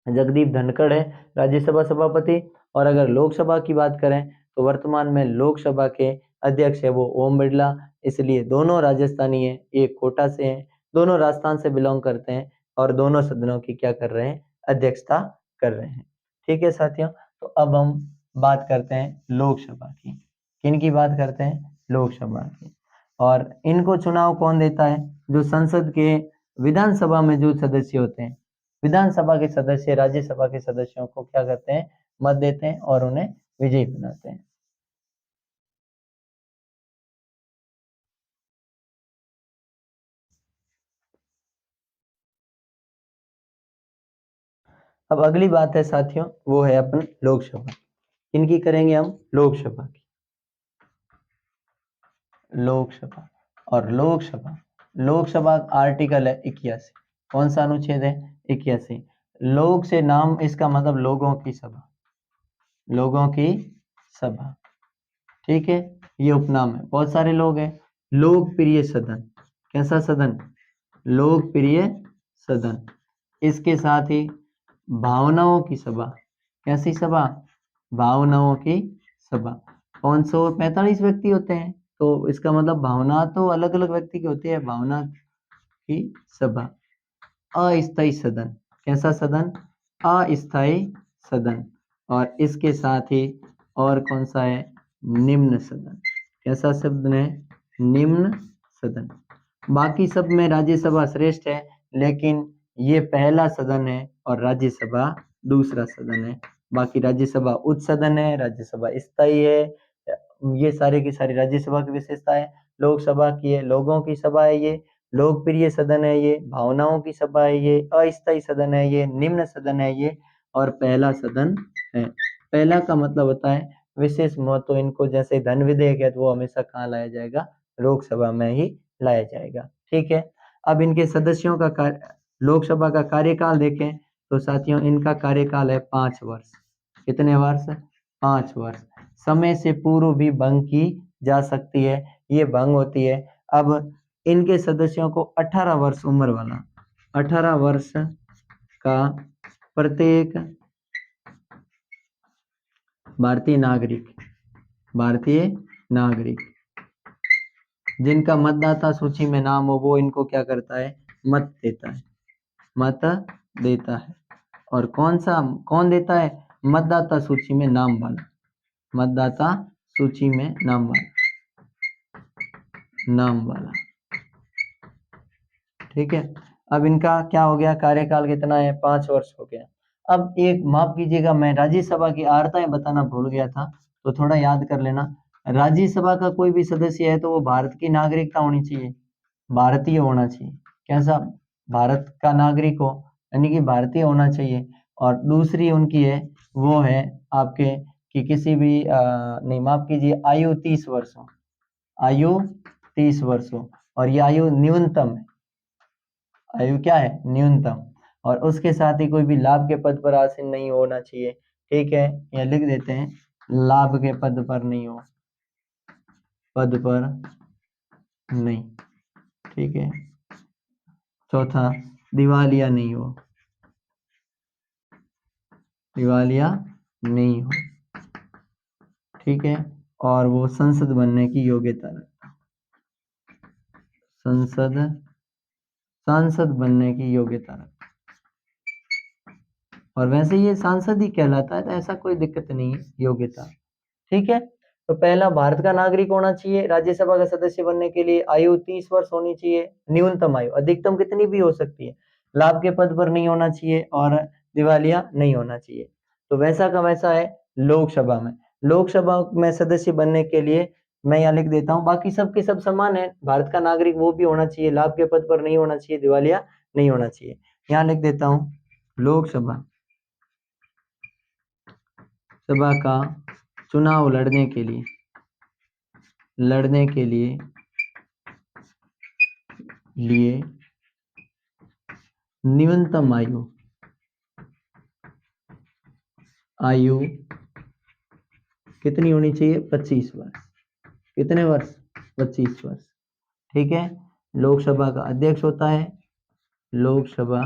जगदीप धनखड़ है राज्यसभा सभापति। और अगर लोकसभा की बात करें तो वर्तमान में लोकसभा के अध्यक्ष है वो ओम बिरला। इसलिए दोनों राजस्थानी है, एक कोटा से हैं, दोनों राजस्थान से बिलोंग करते हैं और दोनों सदनों की क्या कर रहे हैं? अध्यक्षता कर रहे हैं। ठीक है साथियों, तो अब हम बात करते हैं लोकसभा की। किन की बात करते हैं? लोकसभा की। और इनको चुनाव कौन देता है? जो संसद के विधानसभा में जो सदस्य होते हैं, विधानसभा के सदस्य राज्यसभा के सदस्यों को क्या करते हैं? मत देते हैं और उन्हें विजयी बनाते हैं। अब अगली बात है साथियों, वो है अपन लोकसभा। इनकी करेंगे हम लोकसभा की। लोकसभा और लोकसभा लोकसभा आर्टिकल है 81। कौन सा अनुच्छेद है? 81। लोक से नाम, इसका मतलब लोगों की सभा, लोगों की सभा। ठीक है, ये उपनाम है, बहुत सारे लोग हैं। लोकप्रिय सदन, कैसा सदन? लोकप्रिय सदन। इसके साथ ही भावनाओं की सभा, कैसी सभा? भावनाओं की सभा। 545 व्यक्ति होते हैं, तो इसका मतलब भावना तो अलग अलग व्यक्ति की होती है। भावना की सभा। अस्थायी सदन, कैसा सदन? अस्थायी सदन। और इसके साथ ही और कौन सा है? निम्न सदन। कैसा शब्द है? निम्न सदन। बाकी सब में राज्यसभा श्रेष्ठ है, लेकिन ये पहला सदन है और राज्यसभा दूसरा सदन है। बाकी राज्यसभा उच्च सदन है, राज्यसभा स्थायी है। ये सारे की सारी राज्यसभा की विशेषता है। लोकसभा की है, लोगों की सभा है ये। लोकप्रिय सदन है ये। भावनाओं की सभा है ये। अस्थायी सदन है ये। निम्न सदन है ये। और पहला सदन है। पहला का मतलब होता है विशेष महत्व। इनको जैसे धन विधेयक है तो वो हमेशा कहाँ लाया जाएगा? लोकसभा में ही लाया जाएगा। ठीक है। अब इनके सदस्यों का लोकसभा का कार्यकाल देखें तो साथियों इनका कार्यकाल है 5 वर्ष। कितने वर्ष? 5 वर्ष। समय से पूर्व भी भंग की जा सकती है, ये भंग होती है। अब इनके सदस्यों को 18 वर्ष उम्र वाला, 18 वर्ष का प्रत्येक भारतीय नागरिक जिनका मतदाता सूची में नाम हो वो इनको क्या करता है? मत देता है। और कौन देता है? मतदाता सूची में नाम वाला। मतदाता सूची में नाम वाला। ठीक है। अब इनका क्या हो गया? कार्यकाल कितना है? 5 वर्ष हो गया। अब एक माफ कीजिएगा, मैं राज्यसभा की आर्ताएं बताना भूल गया था, तो थोड़ा याद कर लेना। राज्यसभा का कोई भी सदस्य है तो वो भारत की नागरिकता होनी चाहिए, भारतीय होना चाहिए। कैसा? भारत का नागरिक हो, यानी कि भारतीय होना चाहिए। और दूसरी उनकी है, वो है आपके कि किसी भी नहीं, माफ कीजिए, आयु 30 वर्ष हो। आयु 30 वर्ष हो, और ये आयु न्यूनतम है। आयु क्या है? न्यूनतम। और उसके साथ ही कोई भी लाभ के पद पर आसीन नहीं होना चाहिए। ठीक है, यह लिख देते हैं, लाभ के पद पर नहीं हो, पद पर नहीं। ठीक है। चौथा, दिवालिया नहीं हो, दिवालिया नहीं हो। ठीक है। और वो संसद बनने की योग्यता रखता, सांसद बनने की योग्यता रखता। और वैसे ये सांसद ही कहलाता है, तो ऐसा कोई दिक्कत नहीं है, योग्यता। ठीक है। तो पहला, भारत का नागरिक होना चाहिए। राज्यसभा का सदस्य बनने के लिए आयु 30 वर्ष होनी चाहिए, न्यूनतम आयु, अधिकतम कितनी भी हो सकती है। लाभ के पद पर नहीं होना चाहिए और दिवालिया नहीं होना चाहिए। तो वैसा का वैसा है लोकसभा में। लोकसभा में सदस्य बनने के लिए मैं यहाँ लिख देता हूँ, बाकी सबके सब समान है। भारत का नागरिक वो भी होना चाहिए, लाभ के पद पर नहीं होना चाहिए, दिवालिया नहीं होना चाहिए। यहाँ लिख देता हूँ, लोकसभा सभा का चुनाव लड़ने के लिए न्यूनतम आयु कितनी होनी चाहिए? 25 वर्ष। कितने वर्ष? 25 वर्ष। ठीक है। लोकसभा का अध्यक्ष होता है, लोकसभा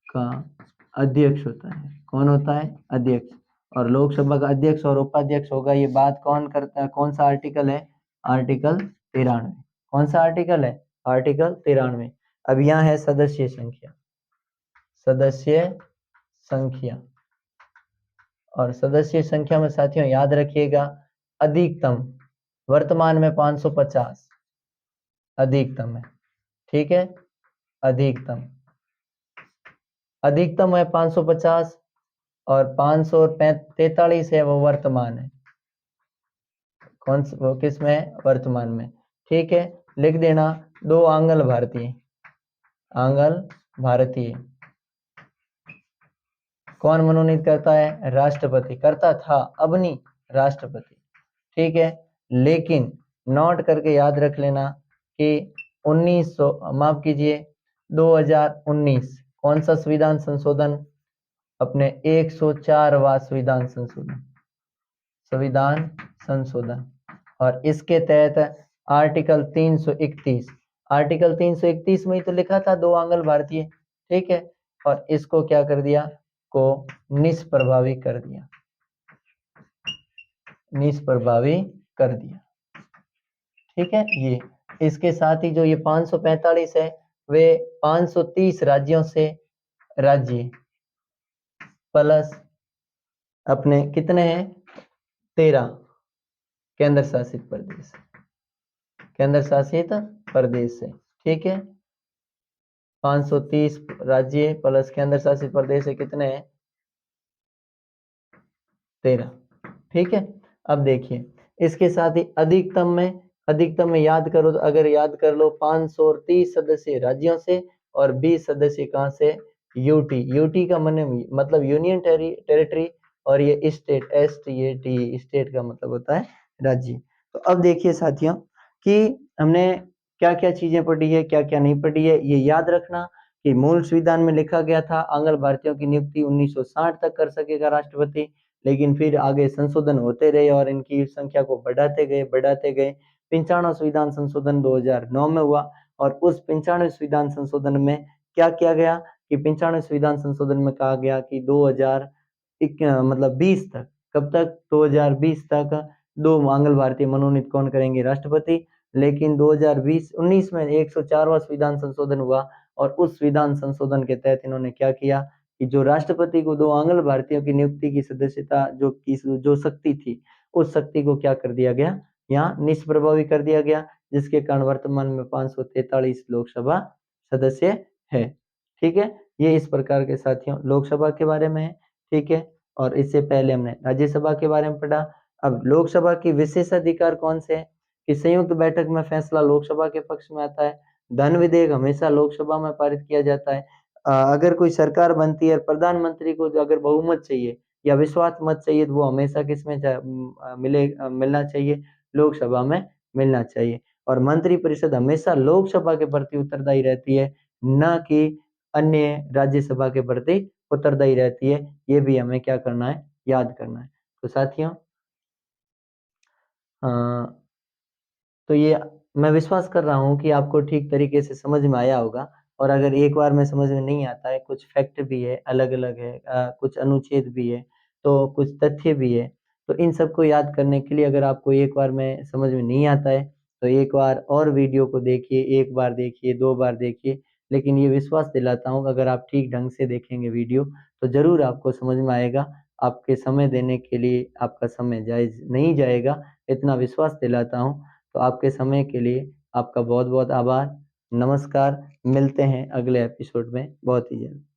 का अध्यक्ष होता है। कौन होता है? अध्यक्ष। और लोकसभा का अध्यक्ष और उपाध्यक्ष होगा, ये बात कौन करता है? कौन सा आर्टिकल है? आर्टिकल 93। कौन सा आर्टिकल है? आर्टिकल 93। अब यहाँ है सदस्य संख्या। और सदस्य संख्या में साथियों याद रखिएगा, अधिकतम वर्तमान में 550 अधिकतम है। ठीक है। अधिकतम है 550 और 543 है वो वर्तमान है। वो किस में है? वर्तमान में। ठीक है। लिख देना, 2 आंग्ल भारतीय। कौन मनोनीत करता है? राष्ट्रपति करता था, अब नहीं, राष्ट्रपति। ठीक है। लेकिन नोट करके याद रख लेना कि 2019 कौन सा संविधान संशोधन? अपने 104वां संविधान संशोधन। और इसके तहत आर्टिकल 331 में ही तो लिखा था 2 आंग्ल भारतीय। ठीक है। और इसको क्या कर दिया? को निष्प्रभावी कर दिया। निष्प्रभावी कर दिया। ठीक है, ये इसके साथ ही जो ये 545 है वे 530 राज्यों से राज्य प्लस अपने कितने हैं 13 केंद्र शासित प्रदेश, केंद्र शासित प्रदेश है। ठीक है, 530 राज्य प्लस केंद्र शासित प्रदेश है कितने हैं 13। ठीक है, अब देखिए इसके साथ ही अधिकतम में याद करो तो अगर याद कर लो 530 सदस्य राज्यों से और 20 सदस्य कहां से यूटी, यूटी का मतलब यूनियन टेरिटरी और ये स्टेट एसटीएटी स्टेट का मतलब होता है राज्य। तो अब देखिए साथियों कि हमने क्या क्या चीजें पढ़ी है क्या क्या नहीं पढ़ी है। ये याद रखना कि मूल संविधान में लिखा गया था आंग्ल भारतीयों की नियुक्ति 1960 तक कर सकेगा राष्ट्रपति, लेकिन फिर आगे संशोधन होते रहे और इनकी संख्या को बढ़ाते गए। 95 संविधान संशोधन 2009 में हुआ और उस 95 संविधान संशोधन में क्या किया गया कि 95 संविधान संशोधन में कहा गया कि 2020 तक, कब तक 2020 तक दो आंग्ल भारतीय मनोनीत कौन करेंगे राष्ट्रपति। लेकिन 2019 में 104वां संविधान संशोधन हुआ और उस संविधान संशोधन के तहत इन्होंने क्या किया कि जो राष्ट्रपति को 2 आंग्ल भारतीयों की नियुक्ति की सदस्यता जो शक्ति थी उस शक्ति को क्या कर दिया गया यहाँ निष्प्रभावी कर दिया गया, जिसके कारण वर्तमान में 543 लोकसभा सदस्य है। ठीक है, ये इस प्रकार के साथियों लोकसभा के बारे में है। ठीक है, और इससे पहले हमने राज्यसभा के बारे में पढ़ा। अब लोकसभा की विशेषाधिकार कौन से है कि संयुक्त बैठक में फैसला लोकसभा के पक्ष में आता है, धन विधेयक हमेशा लोकसभा में पारित किया जाता है, अगर कोई सरकार बनती है प्रधानमंत्री को अगर बहुमत चाहिए या विश्वास मत चाहिए तो वो हमेशा किसमें मिलना चाहिए लोकसभा में मिलना चाहिए, और मंत्रिपरिषद हमेशा लोकसभा के प्रति उत्तरदायी रहती है न कि अन्य राज्यसभा के प्रति उत्तरदायी रहती है। ये भी हमें क्या करना है याद करना है। तो साथियों तो ये मैं विश्वास कर रहा हूँ कि आपको ठीक तरीके से समझ में आया होगा, और अगर एक बार में समझ में नहीं आता है, कुछ फैक्ट भी है अलग अलग है, कुछ अनुच्छेद भी है तो कुछ तथ्य भी है, तो इन सबको याद करने के लिए अगर आपको एक बार में समझ में नहीं आता है तो एक बार और वीडियो को देखिए, एक बार देखिए 2 बार देखिए, लेकिन ये विश्वास दिलाता हूँ अगर आप ठीक ढंग से देखेंगे वीडियो तो जरूर आपको समझ में आएगा। आपके समय देने के लिए आपका समय जायज नहीं जाएगा, इतना विश्वास दिलाता हूँ। तो आपके समय के लिए आपका बहुत बहुत आभार। नमस्कार, मिलते हैं अगले एपिसोड में बहुत ही जल्द।